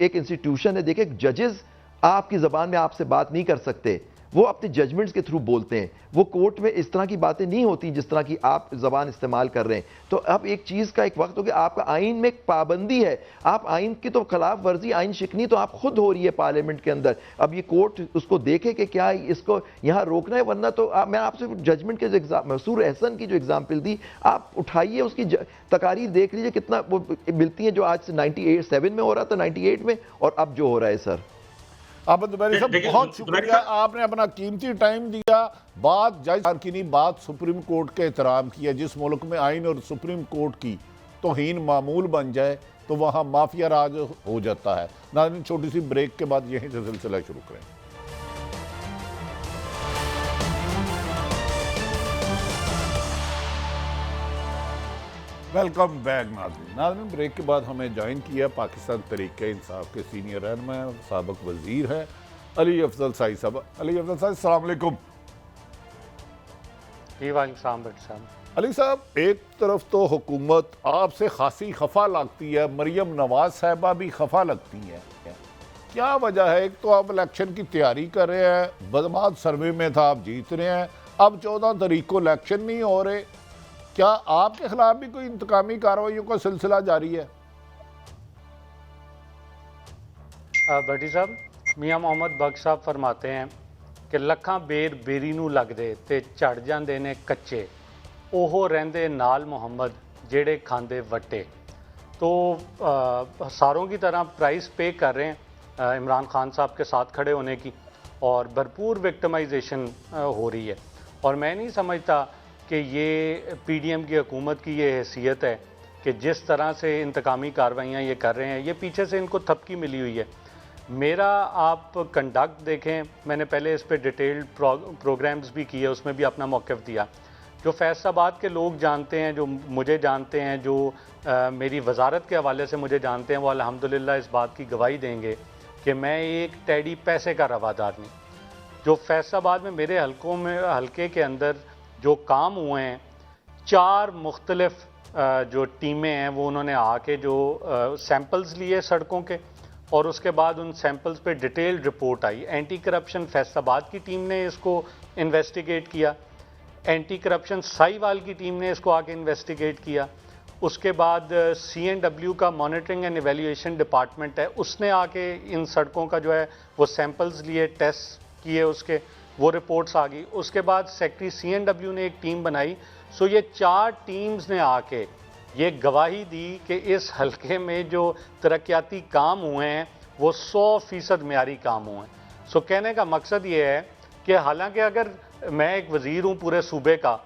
एक इंस्टीट्यूशन है। देखें, जजेस आपकी ज़बान में आपसे बात नहीं कर सकते, वो अपने जजमेंट्स के थ्रू बोलते हैं, वो कोर्ट में इस तरह की बातें नहीं होती जिस तरह की आप ज़बान इस्तेमाल कर रहे हैं। तो अब एक चीज़ का एक वक्त हो गया, आपका आइन में एक पाबंदी है, आप आइन की तो खिलाफ वर्जी, आइन शिकनी तो आप खुद हो रही है पार्लियामेंट के अंदर। अब ये कोर्ट उसको देखे कि क्या इसको यहाँ रोकना है, वरना तो मैं आपसे जजमेंट के जो मसूर एहसन की जो एग्जाम्पल दी, आप उठाइए उसकी तकारीर देख लीजिए कितना वो मिलती है, जो आज से 97 में हो रहा था, 98 में, और अब जो हो रहा है। सर अब जुबैरी साहब बहुत शुक्रिया, आपने अपना कीमती टाइम दिया। बात जज की नहीं, बात सुप्रीम कोर्ट के एहतराम की है। जिस मुल्क में आइन और सुप्रीम कोर्ट की तौहीन मामूल बन जाए तो वहाँ माफिया राज हो जाता है। नाज़रीन, छोटी सी ब्रेक के बाद यहीं से सिलसिला शुरू करें। वेलकम बैक नाज़रीन, ब्रेक के बाद हमें ज्वाइन किया पाकिस्तान तहरीक-ए-इंसाफ के सीनियर रहनुमा साबिक वजीर है अली अफजल साई साहब। अली अफजल साहब, अस्सलाम वालेकुम। जी वालेकुम सलाम भट्ट साहब। अली साहब, एक तरफ तो हुकूमत आपसे खासी खफा लगती है, मरियम नवाज साहिबा भी खफा लगती हैं, क्या वजह है? एक तो आप इलेक्शन की तैयारी कर रहे हैं, बदमाश सर्वे में था, आप जीत रहे हैं, अब 14 तारीख को इलेक्शन नहीं हो रहे, क्या आपके खिलाफ भी कोई इंतकामी कार्रवाइयों का सिलसिला जारी है? भट्टी साहब, मियाँ मोहम्मद बख्श साहब फरमाते हैं कि ਲੱਖਾਂ बेर बेरी ਨੂੰ लगदे ते झड़ ਜਾਂਦੇ ने कच्चे, ओहो रहंदे नाल मोहम्मद जेड़े खांदे वट्टे। तो सारों की तरह प्राइस पे कर रहे हैं इमरान खान साहब के साथ खड़े होने की, और भरपूर विक्टिमाइजेशन हो रही है। और मैं नहीं समझता कि ये पीडीएम की हुकूमत की ये हैसियत है कि जिस तरह से इंतकामी कार्रवाइयाँ ये कर रहे हैं, ये पीछे से इनको थपकी मिली हुई है। मेरा आप कंडक्ट देखें, मैंने पहले इस पे डिटेल्ड प्रोग्राम्स भी किए, उसमें भी अपना मौक़िफ़ दिया। जो फैसलाबाद के लोग जानते हैं, जो मुझे जानते हैं, जो मेरी वजारत के हवाले से मुझे जानते हैं, वो अल्हम्दुलिल्लाह इस बात की गवाही देंगे कि मैं एक टैडी पैसे का रवादार नहीं। जो फैसलाबाद में मेरे हलके के अंदर जो काम हुए हैं, 4 मुख्तलिफ जो टीमें हैं वो उन्होंने आके जो सैंपल्स लिए सड़कों के, और उसके बाद उन सैंपल्स पे डिटेल्ड रिपोर्ट आई। एंटी करप्शन फैसलाबाद की टीम ने इसको इन्वेस्टिगेट किया, एंटी करप्शन साहिवाल की टीम ने इसको आके इन्वेस्टिगेट किया, उसके बाद CNW का मॉनिटरिंग एंड एवेल्यूएशन डिपार्टमेंट है, उसने आके इन सड़कों का जो है वो सैंपल्स लिए, टेस्ट किए, उसके वो रिपोर्ट्स आ गई। उसके बाद सेक्रेटरी CNW ने एक टीम बनाई। सो ये 4 टीम्स ने आके ये गवाही दी कि इस हलके में जो तरक्याती काम हुए हैं वो 100% मेयारी काम हुए हैं। सो कहने का मकसद ये है कि हालांकि अगर मैं एक वज़ीर हूँ पूरे सूबे का,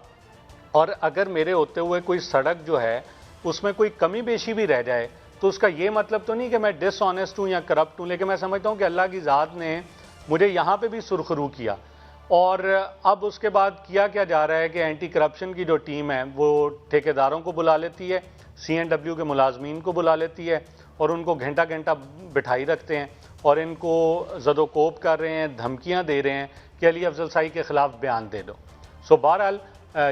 और अगर मेरे होते हुए कोई सड़क जो है उसमें कोई कमी बेशी भी रह जाए, तो उसका ये मतलब तो नहीं कि मैं डिसऑनेस्ट हूँ या करप्ट हूँ, लेकिन मैं समझता हूँ कि अल्लाह की ज़ात ने मुझे यहाँ पे भी सुरखरू किया। और अब उसके बाद किया क्या जा रहा है कि एंटी करप्शन की जो टीम है वो ठेकेदारों को बुला लेती है, CNW के मुलाजमीन को बुला लेती है, और उनको घंटा घंटा बिठाई रखते हैं और इनको ज़दोकोप कर रहे हैं, धमकियाँ दे रहे हैं कि अली अफजल शाही के ख़िलाफ़ बयान दे दो। सो बहरहाल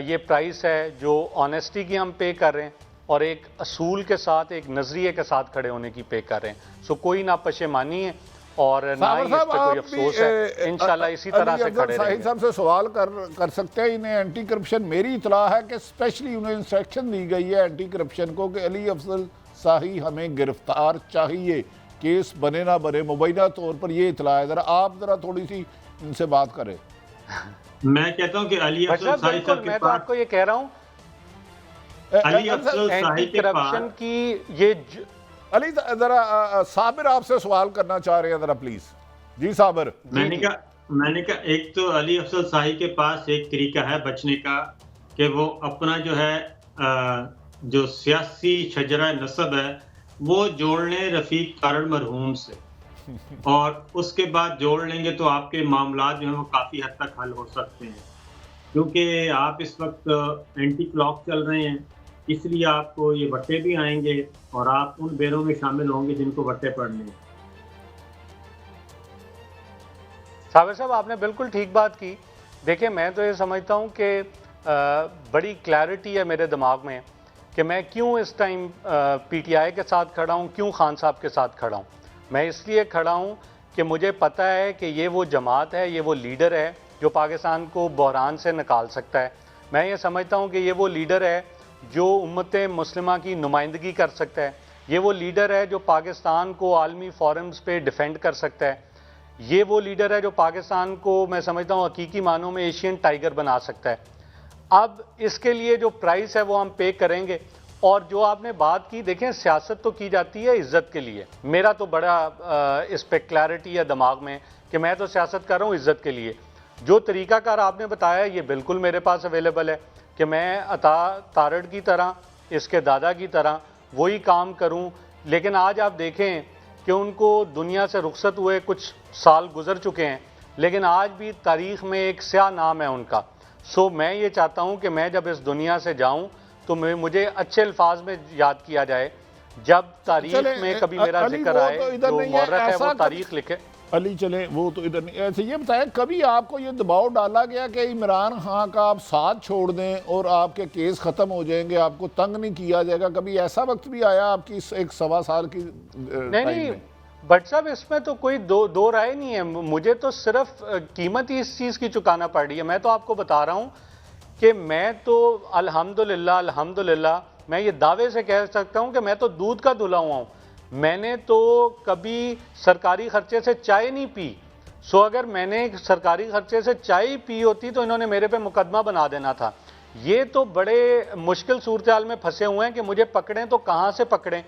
ये प्राइस है जो ऑनेस्टी की हम पे कर रहे हैं, और एक असूल के साथ, एक नज़रिए के साथ खड़े होने की पे कर रहे हैं। सो कोई ना पशेमानी है और ना ही इस पे कोई अफसोस है। इंशाल्लाह इसी तरह से खड़े रहेंगे। साहिब से सवाल कर सकते हैं इन्हें एंटी करप्शन, मेरी इतला है कि स्पेशली उन्हें इंस्ट्रक्शन दी गई है एंटी करप्शन को कि अली अफजल शाही हमें गिरफ्तार चाहिए, केस बने ना बने, मुबैना तौर पर ये इतला है। आप जरा थोड़ी सी इनसे बात करें। मैं कहता हूँ कि अली अफजल शाही साहब के मैं तो पास, आपको ये कह रहा हूँ, अली अफजल शाही एंटी के करप्शन पास, की ये अली जरा साबिर आपसे सवाल करना चाह रहे हैं जरा प्लीज। जी साबिर। मैंने कहा एक तो अली अफजल शाही के पास एक तरीका है बचने का कि वो अपना जो है जो सियासी शजरा नसब है वो जोड़ लें रफीक कारड़ मरहूम से, और उसके बाद जोड़ लेंगे तो आपके मामला जो हैं वो काफ़ी हद तक हल हो सकते हैं। क्योंकि आप इस वक्त एंटी क्लॉक चल रहे हैं, इसलिए आपको ये वट्टे भी आएंगे और आप उन बेरों में शामिल होंगे जिनको वट्टे पड़ने हैं। साबिर साहब, आपने बिल्कुल ठीक बात की। देखिए, मैं तो ये समझता हूँ कि बड़ी क्लैरिटी है मेरे दिमाग में कि मैं क्यों इस टाइम PTI के साथ खड़ा हूँ, क्यों खान साहब के साथ खड़ा हूँ। मैं इसलिए खड़ा हूँ कि मुझे पता है कि ये वो जमात है, ये वो लीडर है जो पाकिस्तान को बहरान से निकाल सकता है। मैं ये समझता हूँ कि ये वो लीडर है जो उम्मत मुस्लिमा की नुमाइंदगी कर सकता है। ये वो लीडर है जो पाकिस्तान को आलमी फोरम्स पे डिफेंड कर सकता है। ये वो लीडर है जो पाकिस्तान को, मैं समझता हूँ, हकीकी मानों में एशियन टाइगर बना सकता है। अब इसके लिए जो प्राइस है वो हम पे करेंगे। और जो आपने बात की, देखें, सियासत तो की जाती है इज्जत के लिए। मेरा तो बड़ा इस पे क्लैरिटी है दिमाग में कि मैं तो सियासत कर रहा हूँ इज्जत के लिए। जो तरीकाकार आपने बताया ये बिल्कुल मेरे पास अवेलेबल है कि मैं अता तारड़ की तरह, इसके दादा की तरह वही काम करूं। लेकिन आज आप देखें कि उनको दुनिया से रुखसत हुए कुछ साल गुजर चुके हैं, लेकिन आज भी तारीख़ में एक स्याह नाम है उनका। सो मैं ये चाहता हूं कि मैं जब इस दुनिया से जाऊं तो मुझे अच्छे अल्फाज में याद किया जाए। जब तारीख़ में कभी मेरा जिक्र आए, जो मौरख है वो तारीख़ लिखे। अली चले, वो तो इधर नहीं। ऐसे ये बताएं, कभी आपको ये दबाव डाला गया कि इमरान खान का आप साथ छोड़ दें और आपके केस ख़त्म हो जाएंगे, आपको तंग नहीं किया जाएगा? कभी ऐसा वक्त भी आया आपकी एक 1.25 साल की नहीं, बट साहब, इसमें तो कोई दो राय नहीं है। मुझे तो सिर्फ कीमत ही इस चीज़ की चुकाना पड़ रही है। मैं तो आपको बता रहा हूँ कि मैं तो अल्हम्दुलिल्लाह मैं ये दावे से कह सकता हूँ कि मैं तो दूध का धुला हुआ हूँ। मैंने तो कभी सरकारी खर्चे से चाय नहीं पी। सो अगर मैंने सरकारी खर्चे से चाय पी होती तो इन्होंने मेरे पे मुकदमा बना देना था। ये तो बड़े मुश्किल सूरत हाल में फंसे हुए हैं कि मुझे पकड़ें तो कहाँ से पकड़ें।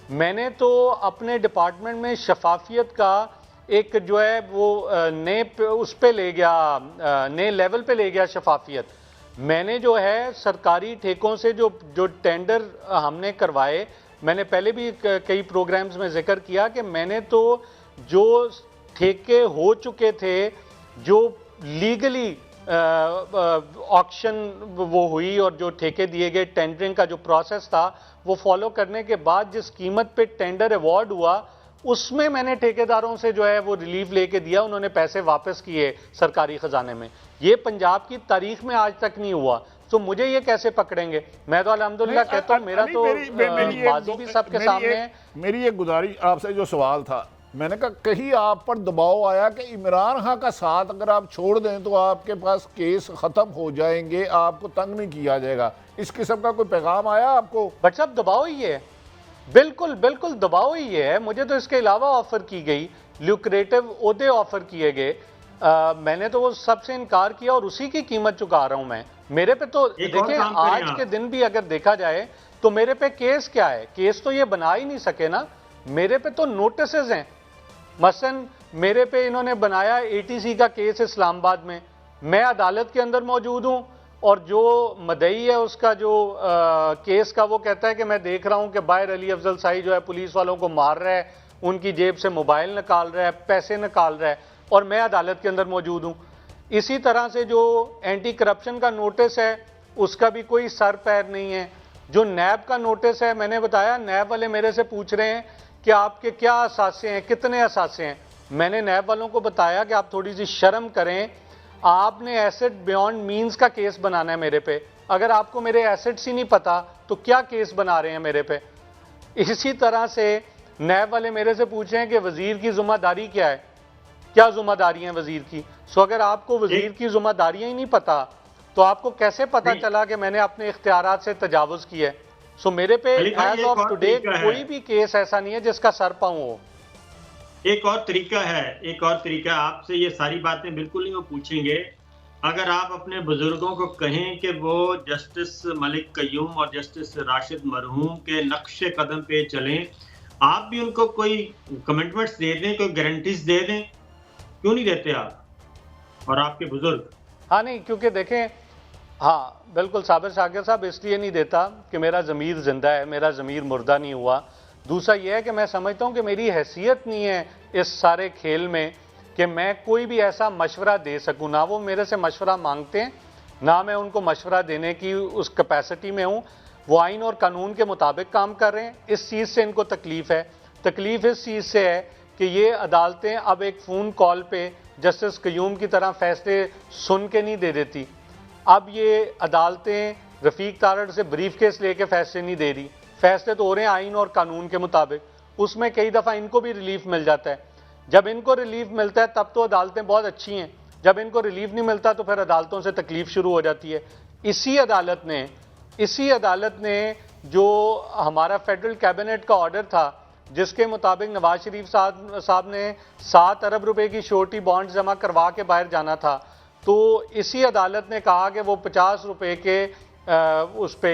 मैंने तो अपने डिपार्टमेंट में शफाफियत का एक जो है वो नए उस पे ले गया, नए लेवल पे ले गया शफाफियत। मैंने जो है सरकारी ठेकों से जो जो टेंडर हमने करवाए, मैंने पहले भी कई प्रोग्राम्स में जिक्र किया कि मैंने तो जो ठेके हो चुके थे, जो लीगली ऑक्शन वो हुई और जो ठेके दिए गए, टेंडरिंग का जो प्रोसेस था वो फॉलो करने के बाद जिस कीमत पे टेंडर अवार्ड हुआ, उसमें मैंने ठेकेदारों से जो है वो रिलीफ लेके दिया, उन्होंने पैसे वापस किए सरकारी खजाने में। ये पंजाब की तारीख में आज तक नहीं हुआ, तो मुझे ये कैसे पकड़ेंगे? मैं तो अल्हम्दुलिल्लाह कहता हूँ, मेरा तो बाजी भी सबके सामने है। मेरी एक गुजारिश आपसे, जो सवाल था, मैंने कहा कहीं आप पर दबाव आया कि इमरान खान का साथ अगर आप छोड़ दें तो आपके पास केस खत्म हो जाएंगे, आपको तंग नहीं किया जाएगा, इस किस्म का कोई पैगाम आया आपको? बट साहब दबाव ही है, बिल्कुल बिल्कुल दबाव ही है। मुझे तो इसके अलावा ऑफर की गई, ल्यूक्रेटिव ओहदे ऑफर किए गए, मैंने तो वो सबसे इनकार किया और उसी की कीमत चुका रहा हूं मैं। मेरे पे तो देखिए, आज के दिन भी अगर देखा जाए तो मेरे पे केस क्या है? केस तो ये बना ही नहीं सके ना, मेरे पे तो नोटिसेस हैं। मसलन मेरे पे इन्होंने बनाया एटीसी का केस इस्लामाबाद में, मैं अदालत के अंदर मौजूद हूं और जो मदई है उसका जो केस का, वो कहता है कि मैं देख रहा हूं कि बाहर अली अफजल शाही जो है पुलिस वालों को मार रहा है, उनकी जेब से मोबाइल निकाल रहा है, पैसे निकाल रहा है, और मैं अदालत के अंदर मौजूद हूं। इसी तरह से जो एंटी करप्शन का नोटिस है उसका भी कोई सर पैर नहीं है। जो नैब का नोटिस है, मैंने बताया, नैब वाले मेरे से पूछ रहे हैं कि आपके क्या असासे हैं, कितने असासे हैं। मैंने नैब वालों को बताया कि आप थोड़ी सी शर्म करें, आपने एसेट बियॉन्ड मींस का केस बनाना है मेरे पे। अगर आपको मेरे एसेट्स ही नहीं पता तो क्या केस बना रहे हैं मेरे पे? इसी तरह से नैब वाले मेरे से पूछ रहे हैं कि वजीर की जिम्मेदारी क्या है, क्या जिम्मेदारियां वजीर की। सो अगर आपको वजीर की जिम्मेदारियां ही नहीं पता तो आपको कैसे पता चला कि मैंने अपने इख्तियारात से तजावुज किया है? सो मेरे पे एज ऑफ टुडे कोई भी केस ऐसा नहीं है जिसका सर पांव हो। एक और तरीका है, आपसे ये सारी बातें बिल्कुल नहीं वो पूछेंगे। अगर आप अपने बुजुर्गों को कहें कि वो जस्टिस मलिक कयूम और जस्टिस राशिद मरहूम के नक्शे कदम पे चलें, आप भी उनको कोई कमिटमेंट्स दे दें, कोई गारंटीज दे दें, क्यों नहीं देते आप और आपके बुजुर्ग? हाँ नहीं, क्योंकि देखें, हाँ बिल्कुल साबिर शाकिर साहब, इसलिए नहीं देता कि मेरा ज़मीर जिंदा है, मेरा ज़मीर मुर्दा नहीं हुआ। दूसरा यह है कि मैं समझता हूँ कि मेरी हैसियत नहीं है इस सारे खेल में कि मैं कोई भी ऐसा मशवरा दे सकूँ। ना वो मेरे से मशवरा मांगते हैं, ना मैं उनको मशवरा देने की उस कैपेसिटी में हूँ। वो आइन और कानून के मुताबिक काम कर रहे हैं। इस चीज़ से इनको तकलीफ़ है। तकलीफ़ इस चीज़ से है कि ये अदालतें अब एक फ़ोन कॉल पे जस्टिस कयूम की तरह फैसले सुन के नहीं दे देती। अब ये अदालतें रफ़ीक तारड़ से ब्रीफ केस लेके फैसले नहीं दे रही, फैसले तो हो रहे हैं आइन और कानून के मुताबिक। उसमें कई दफ़ा इनको भी रिलीफ मिल जाता है। जब इनको रिलीफ मिलता है तब तो अदालतें बहुत अच्छी हैं, जब इनको रिलीफ नहीं मिलता तो फिर अदालतों से तकलीफ शुरू हो जाती है। इसी अदालत ने जो हमारा फेडरल कैबिनेट का ऑर्डर था जिसके मुताबिक नवाज शरीफ साहब ने 7 अरब रुपए की श्योरिटी बॉन्ड जमा करवा के बाहर जाना था, तो इसी अदालत ने कहा कि वो 50 रुपए के उस पे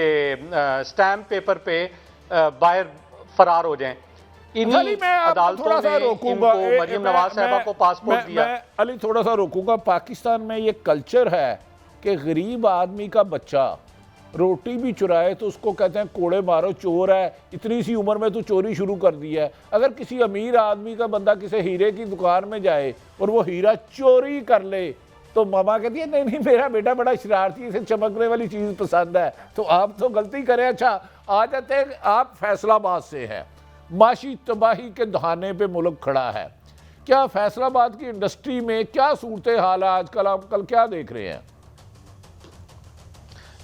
स्टैम्प पेपर पे बाहर फरार हो जाएं। इन्हीं अदालतों ने इनको मरियम नवाज साहबा को पासपोर्ट दिया। मैं अली थोड़ा सा रोकूंगा। पाकिस्तान में ये कल्चर है कि गरीब आदमी का बच्चा रोटी भी चुराए तो उसको कहते हैं कोड़े मारो, चोर है, इतनी सी उम्र में तो चोरी शुरू कर दी है। अगर किसी अमीर आदमी का बंदा किसी हीरे की दुकान में जाए और वो हीरा चोरी कर ले तो मामा कहती है नहीं मेरा बेटा बड़ा शरारती, इसे चमकने वाली चीज़ पसंद है। तो आप तो गलती करें। अच्छा, आ जाते हैं, आप फैसलाबाद से हैं, माशी तबाही के दहाने पे मुल्क खड़ा है। क्या फैसलाबाद की इंडस्ट्री में क्या सूरत हाल है आजकल, आप कल क्या देख रहे हैं?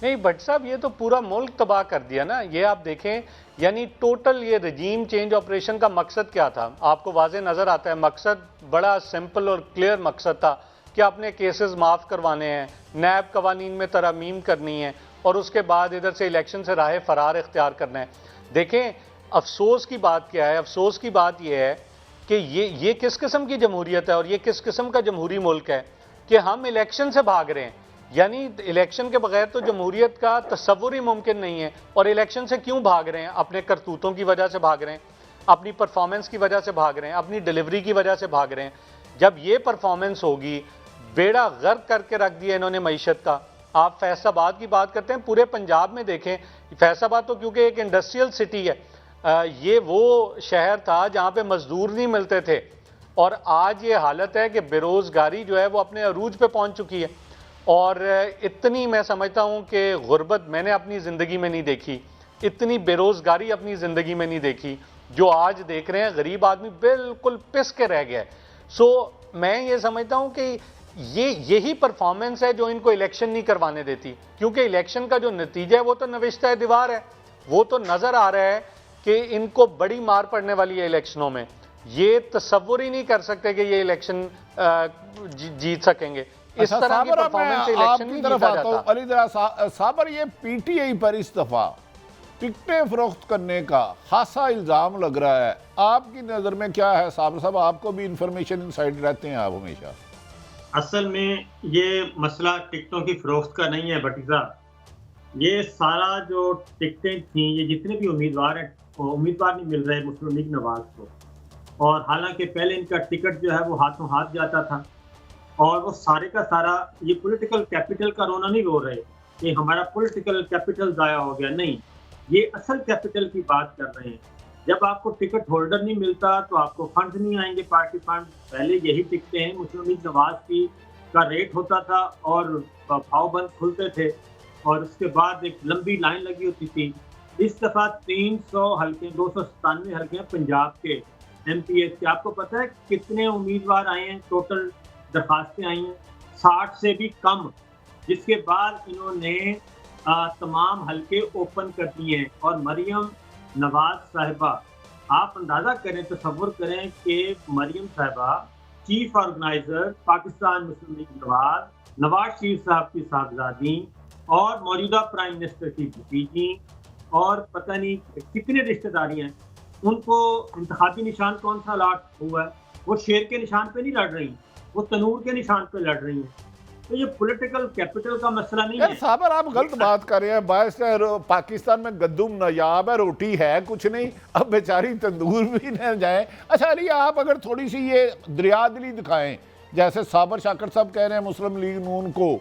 नहीं भट्ट साहब, ये तो पूरा मुल्क तबाह कर दिया ना। ये आप देखें, यानी टोटल ये रजीम चेंज ऑपरेशन का मकसद क्या था? आपको वाज़े नज़र आता है। मकसद बड़ा सिंपल और क्लियर मकसद था कि अपने केसेस माफ़ करवाने हैं, नैब कवानीन में तरमीम करनी है और उसके बाद इधर से इलेक्शन से राह फरार इख्तियार करना है। देखें, अफसोस की बात क्या है? अफसोस की बात यह है कि ये किस किस्म की जमहूरियत है और ये किस किस्म का जमहूरी मुल्क है कि हम इलेक्शन से भाग रहे हैं। यानी इलेक्शन के बगैर तो जमहूरियत का तस्वुर ही मुमकिन नहीं है। और इलेक्शन से क्यों भाग रहे हैं? अपने करतूतों की वजह से भाग रहे हैं, अपनी परफॉर्मेंस की वजह से भाग रहे हैं, अपनी डिलीवरी की वजह से भाग रहे हैं। जब ये परफॉर्मेंस होगी, बेड़ा गर्क करके रख दिया इन्होंने मईशत का, आप फैसलाबाद की बात करते हैं, पूरे पंजाब में देखें, फैसलाबाद तो क्योंकि एक इंडस्ट्रियल सिटी है, ये वो शहर था जहां पे मजदूर नहीं मिलते थे, और आज ये हालत है कि बेरोजगारी जो है वो अपने अरूज पे पहुंच चुकी है। और इतनी मैं समझता हूं कि गुर्बत मैंने अपनी ज़िंदगी में नहीं देखी, इतनी बेरोजगारी अपनी ज़िंदगी में नहीं देखी जो आज देख रहे हैं। गरीब आदमी बिल्कुल पिस के रह गया है। सो मैं ये समझता हूं कि यही परफॉर्मेंस है जो इनको इलेक्शन नहीं करवाने देती, क्योंकि इलेक्शन का जो नतीजा है वो तो नविश्ता दीवार है, वो तो नजर आ रहा है कि इनको बड़ी मार पड़ने वाली है इलेक्शनों में। ये तसव्वुर ही नहीं कर सकते कि ये इलेक्शन जीत सकेंगे। इस तरह की परफॉर्मेंस से इलेक्शन नहीं जीता जाता। अली साबर, ये पीटीआई पर इस दफा टिकटें फरोख्त करने का खासा इल्जाम लग रहा है, आपकी नजर में क्या है? साबर साहब, आपको भी इंफॉर्मेशन इनसाइड रहते हैं आप हमेशा। असल में ये मसला टिकटों की फरोख्त का नहीं है भट्टी साहब, ये सारा जो टिकटें थी, ये जितने भी उम्मीदवार हैं, उम्मीदवार नहीं मिल रहे मुस्लिम लीग नवाज को, और हालांकि पहले इनका टिकट जो है वो हाथों हाथ जाता था, और वो सारे का सारा ये पॉलिटिकल कैपिटल का रोना नहीं रो रहे कि हमारा पॉलिटिकल कैपिटल ज़ाया हो गया, नहीं, ये असल कैपिटल की बात कर रहे हैं। जब आपको टिकट होल्डर नहीं मिलता तो आपको फंड नहीं आएंगे, पार्टी फंड। पहले यही टिकटें हैं मुस्लिम लीग नवाज की का रेट होता था और भावबंद खुलते थे, और उसके बाद एक लंबी लाइन लगी होती थी। इस दफ़ा 300 हल्के, 297 हल्के हैं पंजाब के MPS के। आपको पता है कितने उम्मीदवार आए हैं? टोटल दरखास्तें आई हैं 60 से भी कम, जिसके बाद इन्होंने तमाम हल्के ओपन कर दिए हैं। और मरियम नवाज साहिबा, आप अंदाज़ा करें, तसव्वुर करें कि मरियम साहिबा चीफ ऑर्गेनाइजर पाकिस्तान मुस्लिम लीग नवाज शरीफ साहब की साहबजादी और मौजूदा प्राइम मिनिस्टर की भतीजी और पता नहीं कितने रिश्तेदारी हैं, उनको इंतखाबी निशान कौन सा अलॉट हुआ है? वो शेर के निशान पे नहीं लड़ रही, वो तनूर के निशान पे लड़ रही हैं। तो ये पॉलिटिकल कैपिटल का मसला नहीं है। साबर, आप गलत बात कर रहे हैं। बायस पाकिस्तान में गद्दुम नायाब है, रोटी है कुछ नहीं, अब बेचारी तंदूर भी न जाए। अच्छा अली, आप अगर थोड़ी सी ये दरियादिली दिखाएं, जैसे साबर शाकर साहब कह रहे हैं मुस्लिम लीग नून को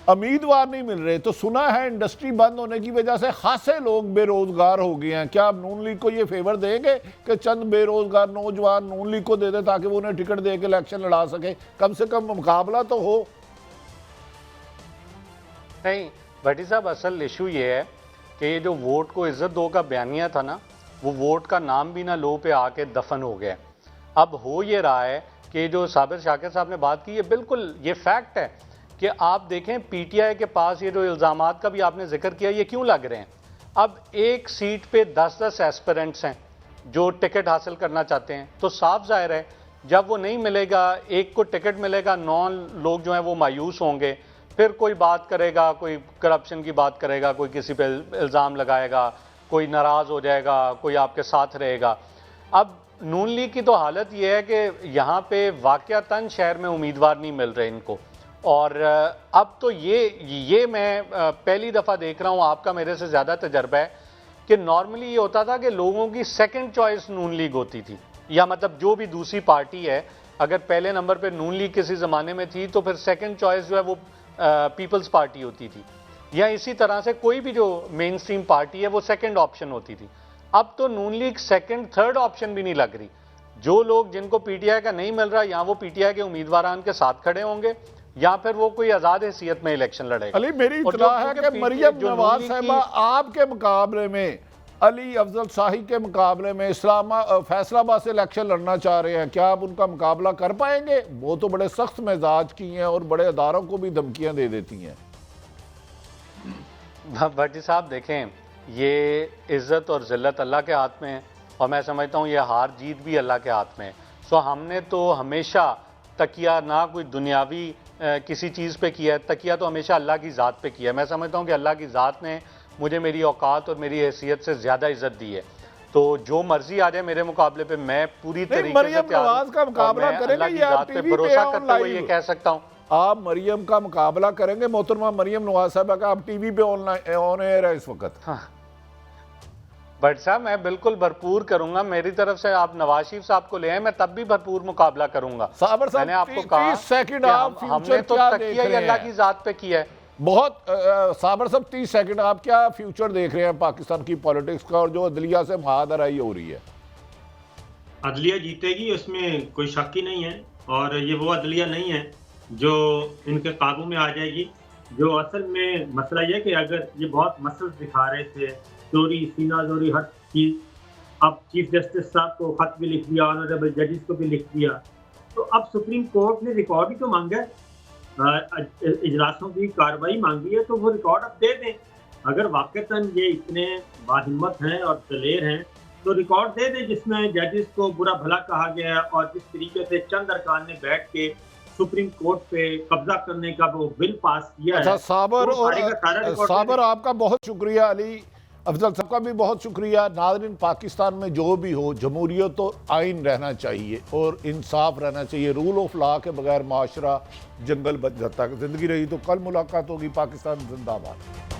उम्मीदवार नहीं मिल रहे, तो सुना है इंडस्ट्री बंद होने की वजह से खासे लोग बेरोजगार हो गए हैं। क्या आप नून लीग को ये फेवर देंगे कि चंद बेरोजगार नौजवान नून लीग को दे दे ताकि वो उन्हें टिकट दे के इलेक्शन लड़ा सके? कम से कम मुकाबला तो हो। नहीं भट्टी साहब, असल इशू ये है कि ये जो वोट को इज्जत दो का बयानिया था ना, वो वोट का नाम भी ना लो पे आके दफन हो गया। अब हो ये रहा है कि जो साबिर शाकिर साहब ने बात की, ये बिल्कुल ये फैक्ट है कि आप देखें PTI के पास ये जो इल्ज़ामात का भी आपने जिक्र किया, ये क्यों लग रहे हैं? अब एक सीट पे 10-10 एस्पिरेंट्स हैं जो टिकट हासिल करना चाहते हैं, तो साफ जाहिर है जब वो नहीं मिलेगा, एक को टिकट मिलेगा, 9 लोग जो हैं वो मायूस होंगे, फिर कोई बात करेगा, कोई करप्शन की बात करेगा, कोई किसी पे इल्ज़ाम लगाएगा, कोई नाराज़ हो जाएगा, कोई आपके साथ रहेगा। अब नून लीग की तो हालत ये है कि यहाँ पे वाक़यातन शहर में उम्मीदवार नहीं मिल रहे इनको, और अब तो ये मैं पहली दफ़ा देख रहा हूँ, आपका मेरे से ज़्यादा तजर्बा है, कि नॉर्मली ये होता था कि लोगों की सेकंड चॉइस नून लीग होती थी, या मतलब जो भी दूसरी पार्टी है, अगर पहले नंबर पे नून लीग किसी ज़माने में थी तो फिर सेकंड चॉइस जो है वो पीपल्स पार्टी होती थी, या इसी तरह से कोई भी जो मेन स्ट्रीम पार्टी है वो सेकंड ऑप्शन होती थी। अब तो नून लीग सेकंड थर्ड ऑप्शन भी नहीं लग रही। जो लोग जिनको PTI का नहीं मिल रहा, या वो PTI के उम्मीदवार के साथ खड़े होंगे, या फिर वो कोई आजाद हैसियत में इलेक्शन लड़ेगा। अली, मेरी इत्तला है कि मरियम नवाज साहिबा आपके मुकाबले में, अली अफजल शाही के मुकाबले में फैसलाबाद से इलेक्शन लड़ना चाह रहे हैं, क्या आप उनका मुकाबला कर पाएंगे? वो तो बड़े सख्त मिजाज की हैं और बड़े अदारों को भी धमकियां दे देती हैं। भट्टी साहब देखें, ये इज्जत और जिल्लत अल्लाह के हाथ में है, और मैं समझता हूँ ये हार जीत भी अल्लाह के हाथ में है। सो हमने तो हमेशा तकिया ना कोई दुनियावी किसी चीज़ पे किया है, तकिया तो हमेशा अल्लाह की ज़ात पे किया है। मैं समझता हूँ कि अल्लाह की ज़ात ने मुझे मेरी औकात और मेरी हैसियत से ज़्यादा इज्जत दी है, तो जो मर्जी आ जाए मेरे मुकाबले पे, मैं पूरी तरीके से मरियम नवाज का मुकाबला करेंगे, ये आप टीवी पे भरोसा करते हुए ये कह सकता हूँ। आप मरियम का मुकाबला करेंगे? मोहतरमा मरियम नवाज साहब का आप टीवी पे ऑन एयर है इस वक्त। हाँ बट साहब, मैं बिल्कुल भरपूर करूंगा, मेरी तरफ से आप नवाज शरीफ साहब को ले आए, मैं तब भी भरपूर मुकाबला करूंगा। साबर साहब, मैंने आपको कहा सेकंड हमने तो तकिया ही अल्लाह की जात पे किया है। बहुत साबर साहब 30 सेकंड, आप क्या फ्यूचर देख रहे हैं पाकिस्तान की पॉलिटिक्स का, और जो अदलिया से महादराई हो रही है? अदलिया जीतेगी, उसमें कोई शक ही नहीं है। और ये वो अदलिया नहीं है जो इनके काबू में आ जाएगी। जो असल में मसला ये है कि अगर ये बहुत मसल दिखा रहे थे, चोरी सीना जोरी हर चीज़, अब चीफ जस्टिस साहब को खत भी लिख दिया, ऑनरेबल जजेस को भी लिख दिया, तो अब सुप्रीम कोर्ट ने रिकॉर्ड ही तो मांगा है, इजलासों की कार्रवाई मांगी है, तो वो रिकॉर्ड अब दे दें। अगर वाकईतन ये इतने बाहिम्मत हैं और दलेर हैं तो रिकॉर्ड दे दें जिसमें जजेस को बुरा भला कहा गया है और जिस तरीके से चंद अरकान ने बैठ के सुप्रीम कोर्ट पे कब्जा करने का वो बिल पास किया अच्छा है। साबर, तो सारे का सारा और रिकॉर्ड साबर आपका बहुत शुक्रिया, अली अफजल साहब का भी बहुत शुक्रिया। नाज़रीन, पाकिस्तान में जो भी हो, जमहूरियत तो आइन रहना चाहिए और इंसाफ रहना चाहिए। रूल ऑफ लॉ के बगैर माशरा जंगल बन जाता है। ज़िंदगी रही तो कल मुलाकात होगी। पाकिस्तान जिंदाबाद।